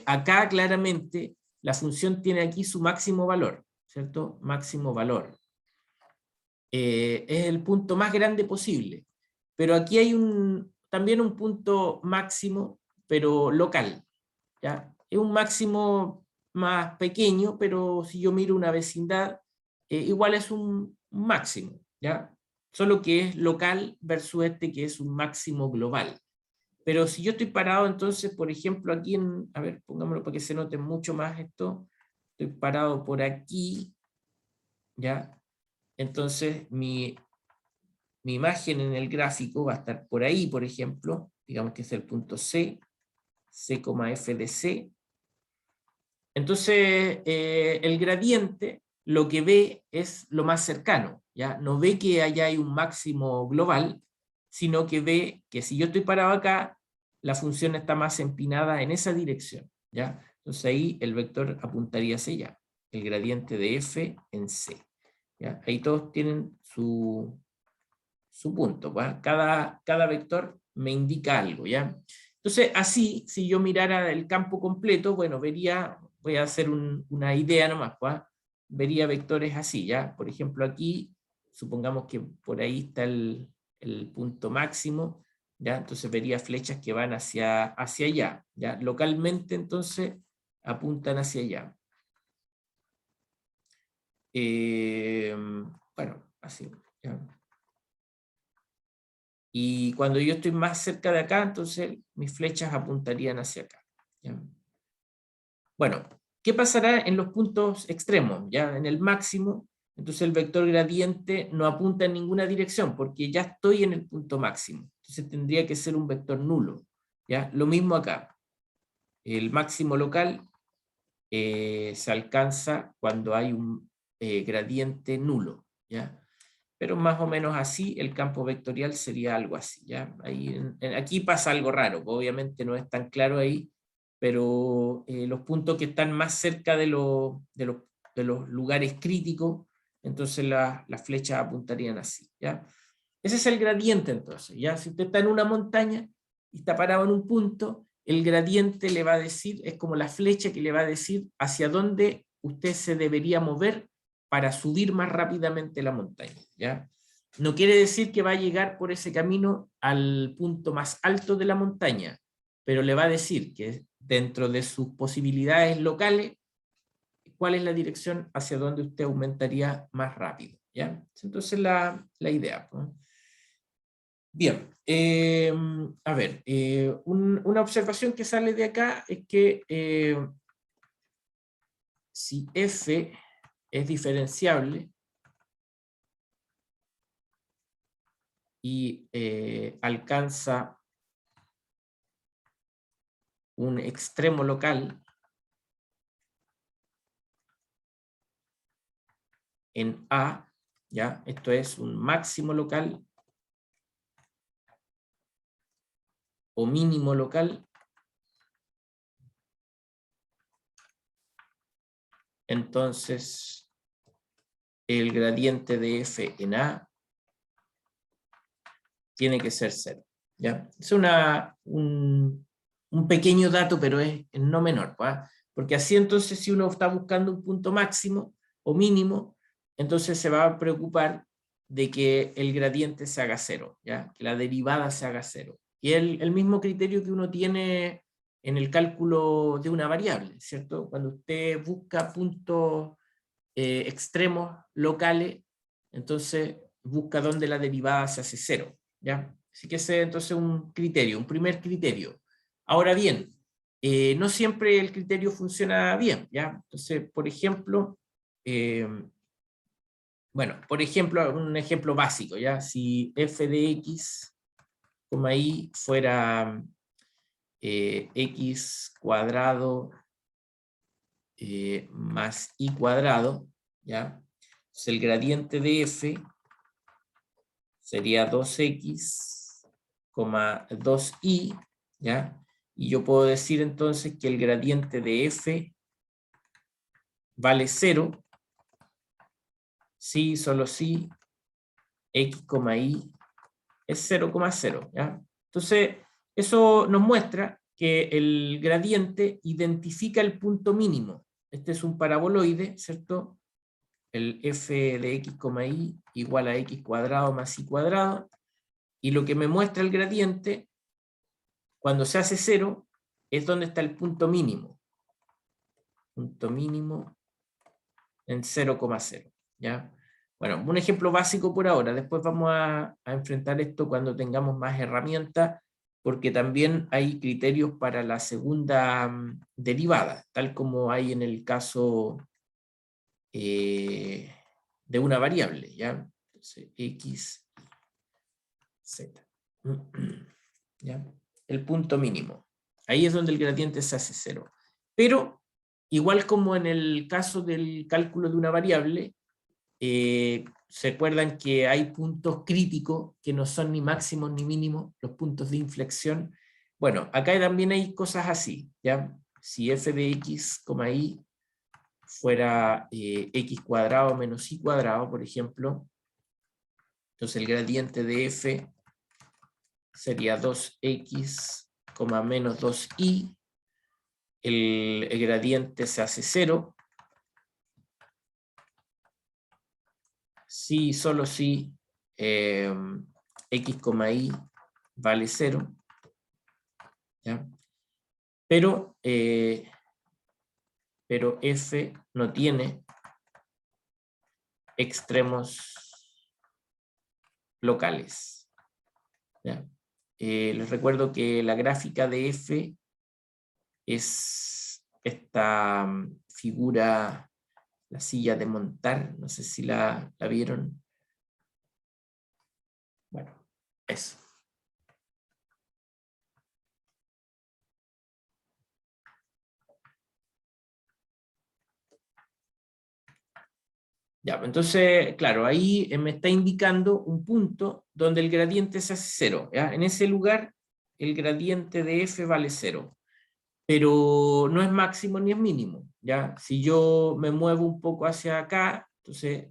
Speaker 1: acá claramente la función tiene aquí su máximo valor, ¿cierto? Máximo valor. Es el punto más grande posible. Pero aquí hay también un punto máximo, pero local, ¿ya? Es un máximo más pequeño, pero si yo miro una vecindad, igual es un máximo, ¿ya? Solo que es local versus este que es un máximo global. Pero si yo estoy parado, entonces, por ejemplo, aquí a ver, pongámoslo para que se note mucho más esto, estoy parado por aquí, ¿ya? Entonces, mi imagen en el gráfico va a estar por ahí, por ejemplo, digamos que es el punto C, F de C. Entonces, el gradiente lo que ve es lo más cercano, ¿ya? No ve que allá hay un máximo global, sino que ve que si yo estoy parado acá, la función está más empinada en esa dirección, ¿ya? Entonces ahí el vector apuntaría hacia allá, el gradiente de f en c, ¿ya? Ahí todos tienen su punto, ¿va? Cada vector me indica algo, ¿ya? Entonces, así, si yo mirara el campo completo, bueno, vería, voy a hacer una idea nomás, ¿va? Vería vectores así, ¿ya? Por ejemplo, aquí, supongamos que por ahí está el punto máximo, ¿ya? Entonces vería flechas que van hacia allá, ¿ya? Localmente, entonces, apuntan hacia allá. Bueno, así, ¿ya? Y cuando yo estoy más cerca de acá, entonces mis flechas apuntarían hacia acá, ¿ya? Bueno, ¿qué pasará en los puntos extremos? Ya en el máximo, entonces el vector gradiente no apunta en ninguna dirección, porque ya estoy en el punto máximo. Entonces tendría que ser un vector nulo, ¿ya? Lo mismo acá. El máximo local se alcanza cuando hay un gradiente nulo, ¿ya? Pero más o menos así, el campo vectorial sería algo así, ¿ya? Ahí, aquí pasa algo raro, obviamente no es tan claro ahí, pero los puntos que están más cerca de los lugares críticos, entonces las flechas apuntarían así, ¿ya? Ese es el gradiente entonces, ¿ya? Si usted está en una montaña y está parado en un punto, el gradiente le va a decir, es como la flecha que le va a decir hacia dónde usted se debería mover para subir más rápidamente la montaña, ¿ya? No quiere decir que va a llegar por ese camino al punto más alto de la montaña, pero le va a decir que dentro de sus posibilidades locales, cuál es la dirección hacia donde usted aumentaría más rápido, ¿ya? Entonces la idea, ¿no? Bien, a ver, una observación que sale de acá es que si f es diferenciable y alcanza un extremo local en A, ¿ya? Esto es un máximo local o mínimo local, entonces el gradiente de f en A tiene que ser 0, ¿ya? Es un pequeño dato, pero es no menor, ¿va? Porque así entonces si uno está buscando un punto máximo o mínimo, entonces se va a preocupar de que el gradiente se haga 0, ¿ya? Que la derivada se haga 0. Y el mismo criterio que uno tiene en el cálculo de una variable, ¿cierto? Cuando usted busca puntos extremos locales, entonces busca dónde la derivada se hace 0, ¿ya? Así que ese es entonces un criterio, un primer criterio. Ahora bien, no siempre el criterio funciona bien, ¿ya? Entonces, por ejemplo, bueno, por ejemplo, un ejemplo básico, ¿ya? Si f de x, y fuera x cuadrado más y cuadrado, ¿ya? Entonces el gradiente de f sería 2x, 2y, ¿ya? Y yo puedo decir entonces que el gradiente de f vale 0, si, solo si, x, y es 0,0, ¿ya? Entonces, eso nos muestra que el gradiente identifica el punto mínimo. Este es un paraboloide, ¿cierto? El f de x, y igual a x cuadrado más y cuadrado. Y lo que me muestra el gradiente, cuando se hace 0, es donde está el punto mínimo. Punto mínimo en 0,0, ¿ya? Bueno, un ejemplo básico por ahora. Después vamos a enfrentar esto cuando tengamos más herramientas, porque también hay criterios para la segunda derivada, tal como hay en el caso de una variable, ¿ya? Entonces, x, z. ¿Ya? El punto mínimo. Ahí es donde el gradiente se hace 0. Pero, igual como en el caso del cálculo de una variable, se acuerdan que hay puntos críticos que no son ni máximos ni mínimos, los puntos de inflexión. Bueno, acá también hay cosas así, ¿ya? Si f de x, y fuera x cuadrado menos y cuadrado, por ejemplo, entonces el gradiente de f sería 2x, menos 2y, el gradiente se hace 0, si, solo si x, y vale 0, ¿ya? Pero f no tiene extremos locales, ¿ya? Les recuerdo que la gráfica de f es esta figura, la silla de montar, no sé si la vieron. Bueno, eso. Ya, entonces, claro, ahí me está indicando un punto donde el gradiente se hace 0. ¿Ya? En ese lugar, el gradiente de f vale 0. Pero no es máximo ni es mínimo. ¿Ya? Si yo me muevo un poco hacia acá, entonces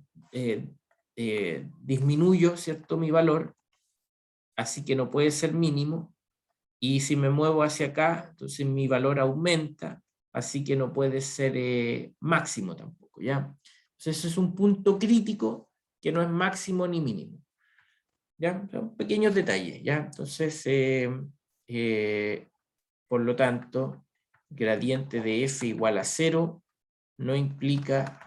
Speaker 1: disminuyo, ¿cierto?, mi valor, así que no puede ser mínimo. Y si me muevo hacia acá, entonces mi valor aumenta, así que no puede ser máximo tampoco, ¿ya? Entonces eso es un punto crítico que no es máximo ni mínimo, ¿ya? Son pequeños detalles, ¿ya? Entonces, por lo tanto, gradiente de f igual a 0 no implica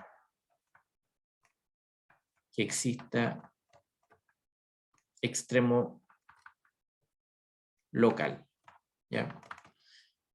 Speaker 1: que exista extremo local, ¿ya?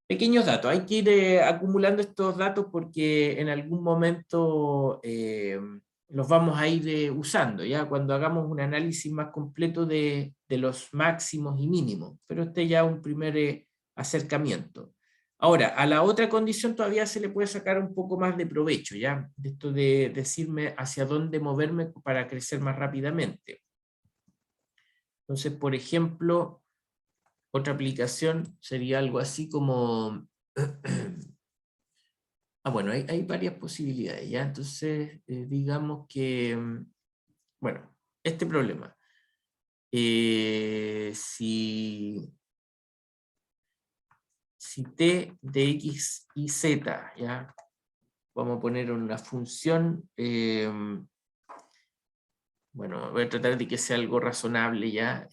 Speaker 1: Pequeños datos, hay que ir acumulando estos datos porque en algún momento los vamos a ir usando, ¿ya? Cuando hagamos un análisis más completo de los máximos y mínimos, pero este ya es un primer acercamiento. Ahora, a la otra condición todavía se le puede sacar un poco más de provecho, ¿ya? De esto de decirme hacia dónde moverme para crecer más rápidamente. Entonces, por ejemplo, otra aplicación sería algo así como... bueno, hay varias posibilidades, ¿ya? Entonces, digamos que, bueno, este problema. Si t de x y z, ¿ya? Vamos a poner una función, bueno, voy a tratar de que sea algo razonable, ¿ya?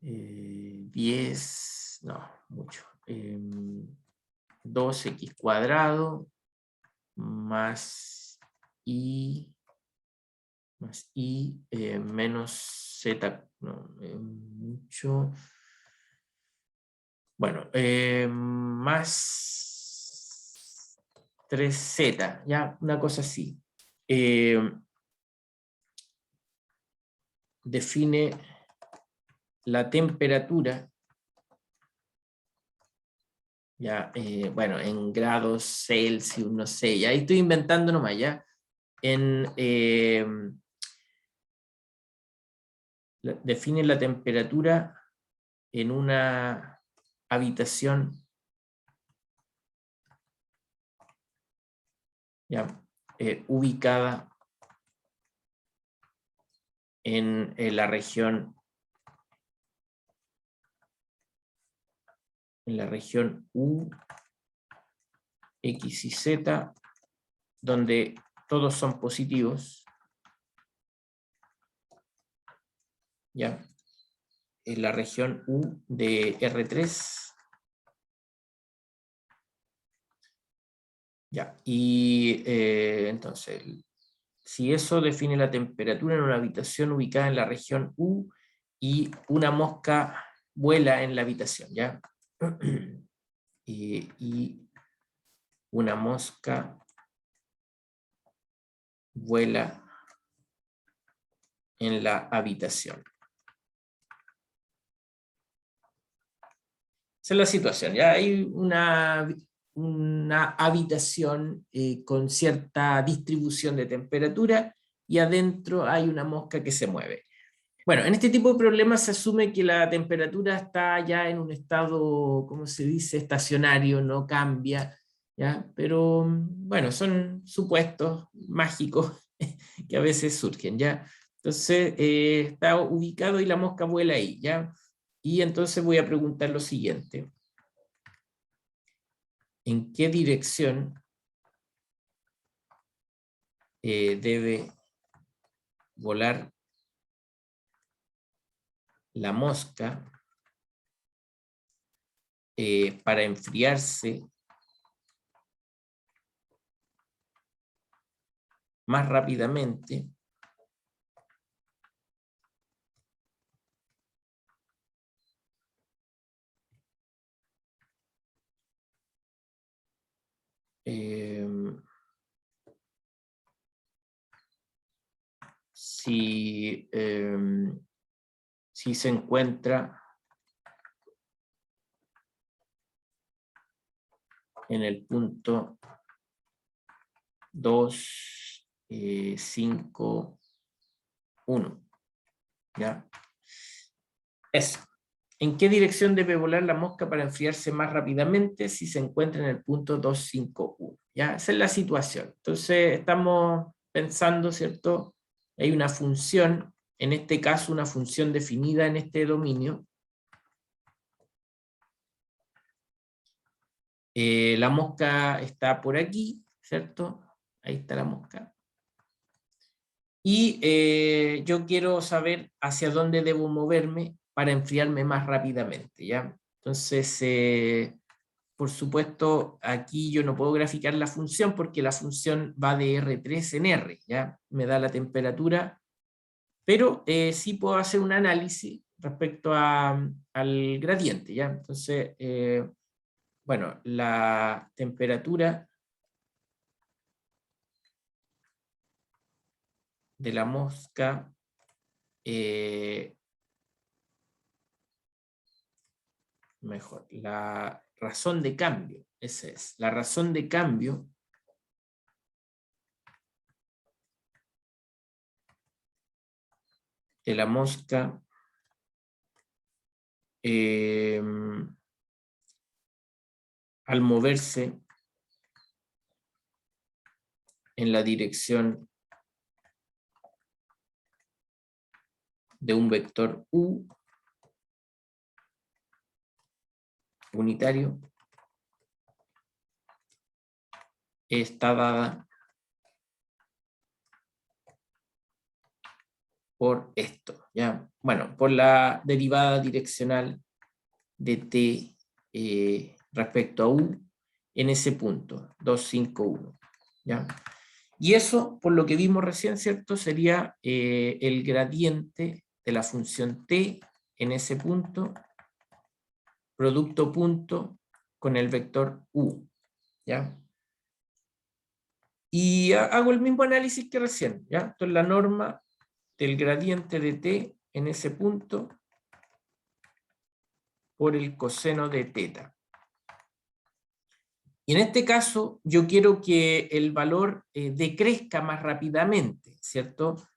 Speaker 1: 10, no, mucho. 2x cuadrado más y menos z, no, mucho. Bueno, más 3z, ya, una cosa así. Define la temperatura, ya, bueno, en grados Celsius, no sé, ya ahí estoy inventando nomás, ya. Define la temperatura en una habitación, ya, ubicada en la región U, X y Z, donde todos son positivos, ya, en la región U de R3, ya, y entonces, si eso define la temperatura en una habitación ubicada en la región U y una mosca vuela en la habitación, ¿ya? Y una mosca vuela en la habitación. Esa es la situación. Ya hay una habitación con cierta distribución de temperatura y adentro hay una mosca que se mueve. Bueno, en este tipo de problemas se asume que la temperatura está ya en un estado, ¿cómo se dice?, estacionario, no cambia, ¿ya? Pero bueno, son supuestos mágicos que a veces surgen, ¿ya? Entonces, está ubicado y la mosca vuela ahí, ¿ya? Y entonces voy a preguntar lo siguiente. ¿En qué dirección debe volar la mosca para enfriarse más rápidamente si se encuentra en el punto 2 5, 1. ¿Ya? Eso. ¿En qué dirección debe volar la mosca para enfriarse más rápidamente si se encuentra en el punto 2, 5, 1? ¿Ya? Esa es la situación. Entonces estamos pensando, ¿cierto? Hay una función, en este caso una función definida en este dominio. La mosca está por aquí, ¿cierto? Ahí está la mosca. Y yo quiero saber hacia dónde debo moverme para enfriarme más rápidamente, ¿ya? Entonces, por supuesto, aquí yo no puedo graficar la función porque la función va de R3 en R, ¿ya? Me da la temperatura, pero sí puedo hacer un análisis respecto al gradiente, ¿ya? Entonces, bueno, la temperatura de la mosca mejor, la razón de cambio, esa es, la razón de cambio de la mosca al moverse en la dirección de un vector U unitario está dada por esto, ¿ya? Bueno, por la derivada direccional de t respecto a u en ese punto, 2, 5, 1, ¿ya? Y eso, por lo que vimos recién, ¿cierto? Sería el gradiente de la función t en ese punto, producto punto con el vector u, ¿ya? Y hago el mismo análisis que recién, ¿ya? Entonces la norma del gradiente de t en ese punto por el coseno de teta. Y en este caso yo quiero que el valor decrezca más rápidamente, ¿cierto?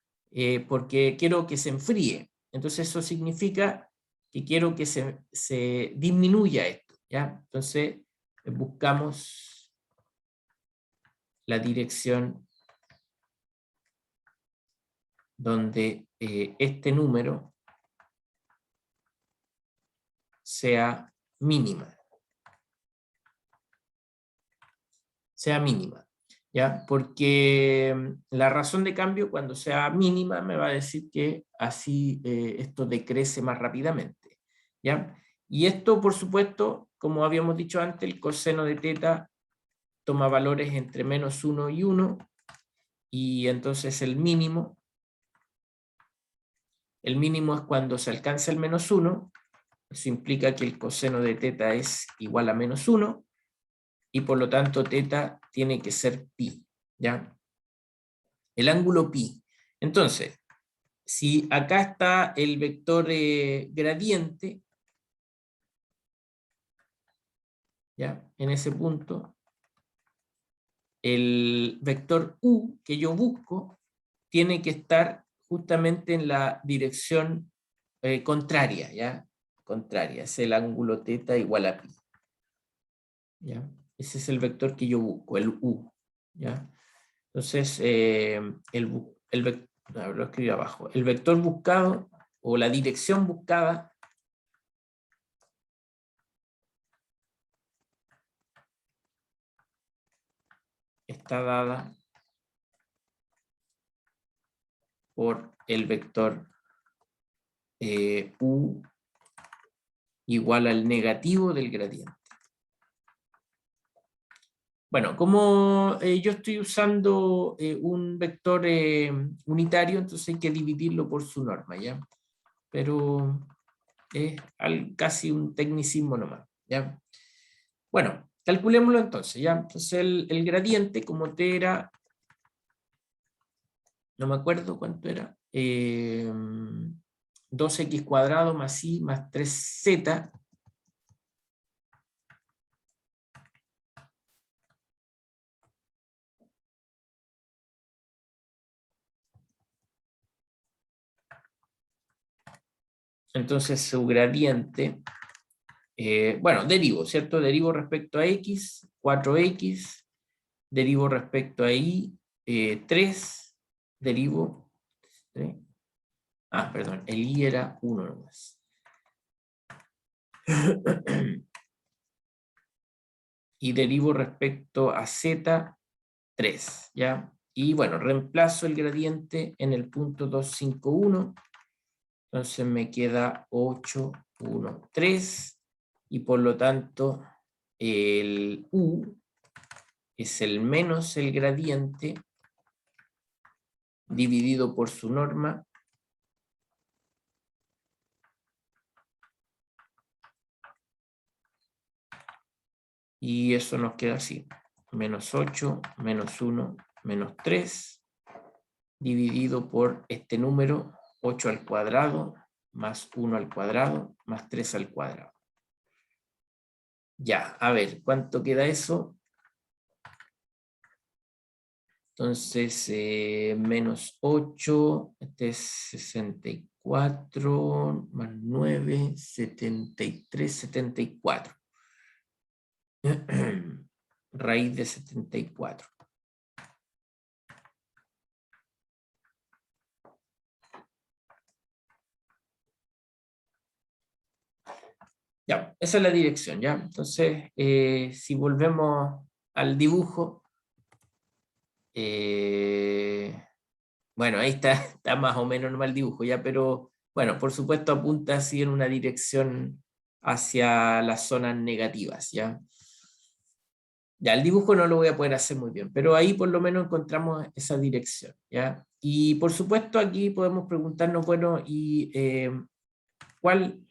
Speaker 1: Porque quiero que se enfríe. Entonces eso significa que quiero que se disminuya esto, ¿ya? Entonces buscamos la dirección donde este número sea mínima. Sea mínima, ¿ya? Porque la razón de cambio cuando sea mínima me va a decir que así esto decrece más rápidamente, ¿ya? Y esto, por supuesto, como habíamos dicho antes, el coseno de teta toma valores entre -1 y 1, y entonces el mínimo es cuando se alcanza el -1, eso implica que el coseno de teta es igual a -1, y por lo tanto teta tiene que ser pi, ¿ya? El ángulo pi. Entonces, si acá está el vector gradiente, ¿ya? En ese punto, el vector u que yo busco tiene que estar justamente en la dirección contraria, ¿ya? Contraria, es el ángulo teta igual a pi, ¿ya? Ese es el vector que yo busco, el u, ¿ya? Entonces, lo escribí abajo, el vector buscado o la dirección buscada está dada por el vector u igual al negativo del gradiente. Bueno, como yo estoy usando un vector unitario, entonces hay que dividirlo por su norma, ¿ya? Pero es casi un tecnicismo nomás, ¿ya? Bueno, calculémoslo entonces, ¿ya? Entonces el gradiente, como t era, no me acuerdo cuánto era, 2x cuadrado más i más 3z, Entonces su gradiente, bueno, derivo, ¿cierto? Derivo respecto a x, 4x, derivo respecto a y, 3, derivo, 3. Perdón, el y era 1 nomás. Y derivo respecto a z, 3, ¿ya? Y bueno, reemplazo el gradiente en el punto 251, entonces me queda 8, 1, 3, y por lo tanto el u es el menos el gradiente dividido por su norma, y eso nos queda así, menos 8, menos 1, menos 3, dividido por este número, 8 al cuadrado, más 1 al cuadrado, más 3 al cuadrado. Ya, a ver, ¿cuánto queda eso? Entonces, menos 8, este es 64, más 9, 73, 74. Raíz de 74. Ya, esa es la dirección, ¿ya? Entonces, si volvemos al dibujo, bueno, ahí está más o menos normal el dibujo, ¿ya? Pero, bueno, por supuesto apunta así en una dirección hacia las zonas negativas, ¿ya? Ya, el dibujo no lo voy a poder hacer muy bien, pero ahí por lo menos encontramos esa dirección, ¿ya? Y por supuesto aquí podemos preguntarnos, bueno, ¿y cuál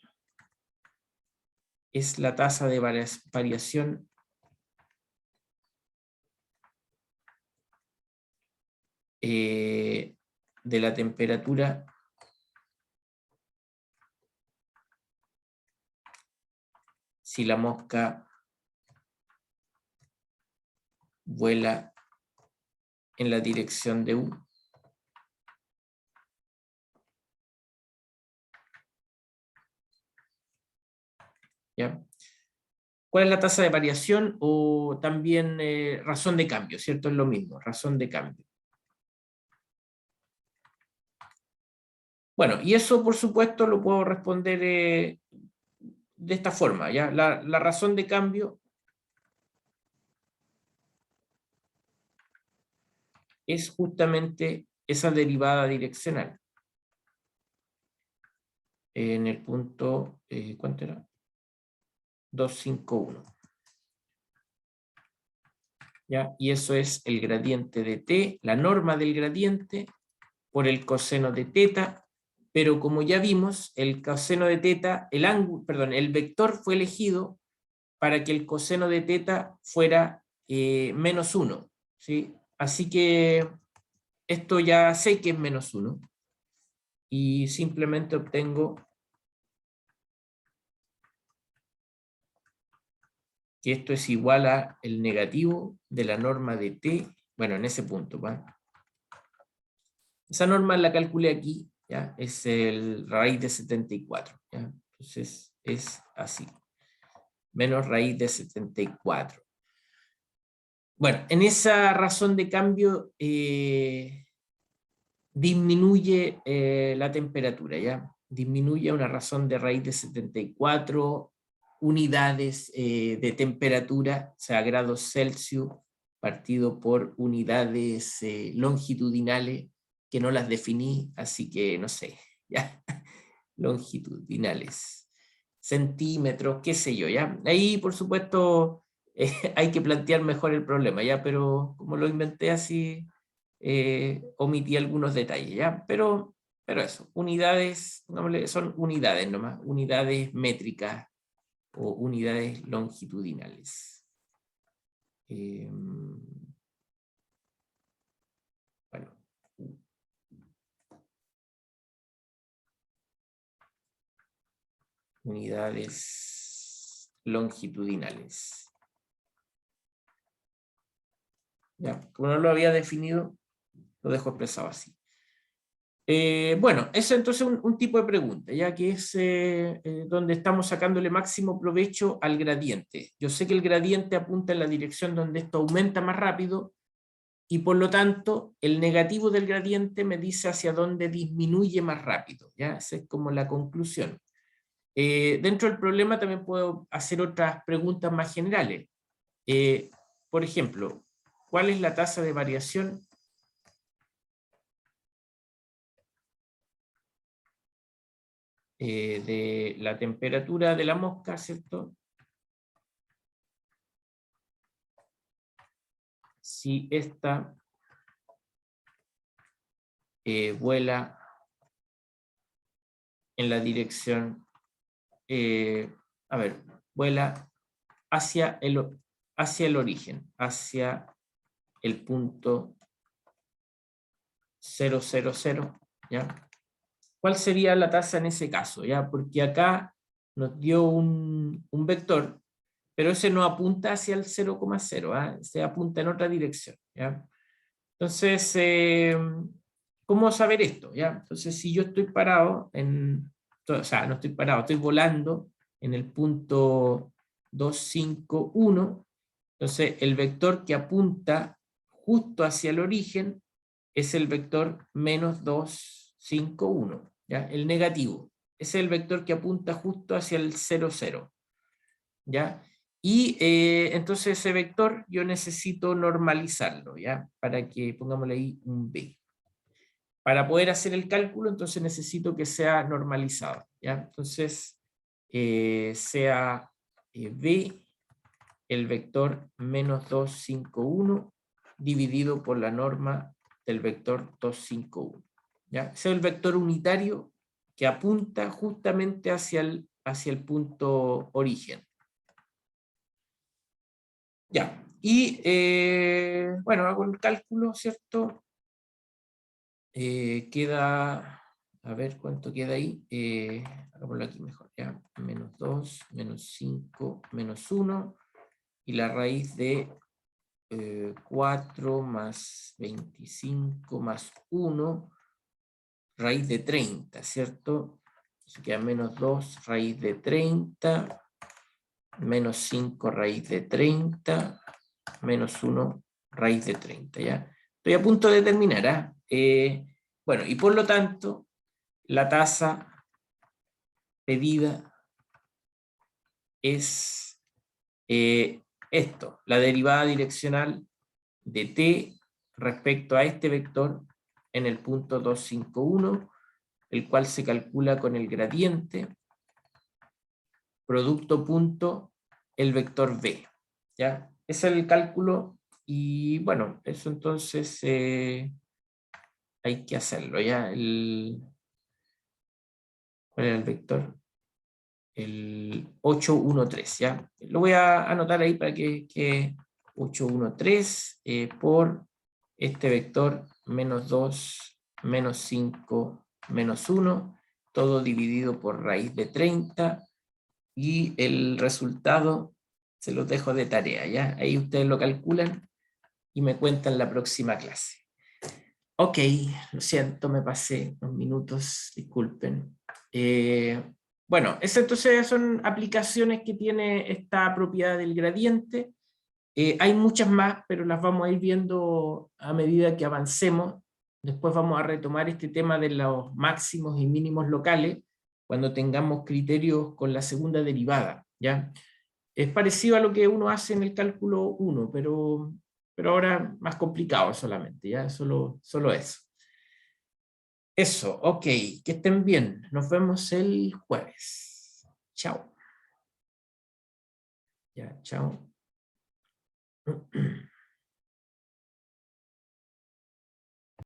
Speaker 1: es la tasa de variación de la temperatura si la mosca vuela en la dirección de U? ¿Ya? ¿Cuál es la tasa de variación o también razón de cambio? ¿Cierto? Es lo mismo, razón de cambio. Bueno, y eso por supuesto lo puedo responder de esta forma, ¿ya? La razón de cambio es justamente esa derivada direccional. En el punto, ¿cuánto era? 251. ¿Ya? Y eso es el gradiente de t, la norma del gradiente, por el coseno de teta, pero como ya vimos, el coseno de teta, el ángulo, perdón, el vector fue elegido para que el coseno de teta fuera menos 1, ¿sí? Así que esto ya sé que es menos 1, y simplemente obtengo que esto es igual a el negativo de la norma de t, bueno, en ese punto, ¿va? Esa norma la calculé aquí, ¿ya? Es el raíz de 74, ¿ya? Entonces es así, menos raíz de 74. Bueno, en esa razón de cambio disminuye la temperatura, ¿ya? Disminuye a una razón de raíz de 74 unidades de temperatura, o sea, grados Celsius, partido por unidades longitudinales, que no las definí, así que no sé, ¿ya? Longitudinales, centímetros, qué sé yo, ¿ya? Ahí, por supuesto, hay que plantear mejor el problema, ¿ya? Pero como lo inventé así, omití algunos detalles, ¿ya? Pero eso, unidades, son unidades nomás, unidades métricas o unidades longitudinales. Bueno. Unidades longitudinales. Ya, como no lo había definido, lo dejo expresado así. Bueno, eso entonces es un tipo de pregunta, ya que es donde estamos sacándole máximo provecho al gradiente. Yo sé que el gradiente apunta en la dirección donde esto aumenta más rápido, y por lo tanto el negativo del gradiente me dice hacia dónde disminuye más rápido, ¿ya? Esa es como la conclusión. Dentro del problema también puedo hacer otras preguntas más generales. Por ejemplo, ¿cuál es la tasa de variación de la temperatura de la mosca, ¿cierto? Si esta vuela en la dirección, vuela hacia el origen, hacia el punto 000, ¿ya? ¿Cuál sería la tasa en ese caso? ¿Ya? Porque acá nos dio un vector, pero ese no apunta hacia el 0,0, ¿ah? Se apunta en otra dirección, ¿ya? Entonces, ¿cómo saber esto? ¿Ya? Entonces, si yo estoy parado, o sea, no estoy parado, estoy volando en el punto 251, entonces el vector que apunta justo hacia el origen es el vector menos 251, ¿ya? El negativo. Ese es el vector que apunta justo hacia el 0,0, ¿ya? Y entonces ese vector yo necesito normalizarlo, ¿ya? Para que, pongámosle ahí un B. Para poder hacer el cálculo, entonces necesito que sea normalizado, ¿ya? Entonces, sea B el vector menos 251 dividido por la norma del vector 251, ¿ya? Ese es el vector unitario que apunta justamente hacia el punto origen. Ya, y bueno, hago el cálculo, ¿cierto? Queda, a ver cuánto queda ahí, hagámoslo aquí mejor, ya, menos 2, menos 5, menos 1, y la raíz de 4 más 25 más 1, raíz de 30, ¿cierto? Así queda menos 2, raíz de 30, menos 5, raíz de 30, menos 1, raíz de 30, ¿ya? Estoy a punto de terminar, ¿ah? Bueno, y por lo tanto, la tasa pedida es esto, la derivada direccional de t respecto a este vector en el punto 251, el cual se calcula con el gradiente producto punto el vector b, ¿ya? Ese es el cálculo y bueno, eso entonces hay que hacerlo, ¿ya? ¿Cuál era el vector? El 813, ¿ya? Lo voy a anotar ahí para que 813 por este vector menos 2, menos 5, menos 1, todo dividido por raíz de 30, y el resultado se los dejo de tarea, ¿ya? Ahí ustedes lo calculan y me cuentan la próxima clase. Ok, lo siento, me pasé unos minutos, disculpen. Bueno, esas entonces son aplicaciones que tiene esta propiedad del gradiente. Hay muchas más, pero las vamos a ir viendo a medida que avancemos. Después vamos a retomar este tema de los máximos y mínimos locales cuando tengamos criterios con la segunda derivada, ¿ya? Es parecido a lo que uno hace en el cálculo 1, pero ahora más complicado solamente, ¿ya? Solo eso. Eso, ok, que estén bien. Nos vemos el jueves. Chao. Ya, chao.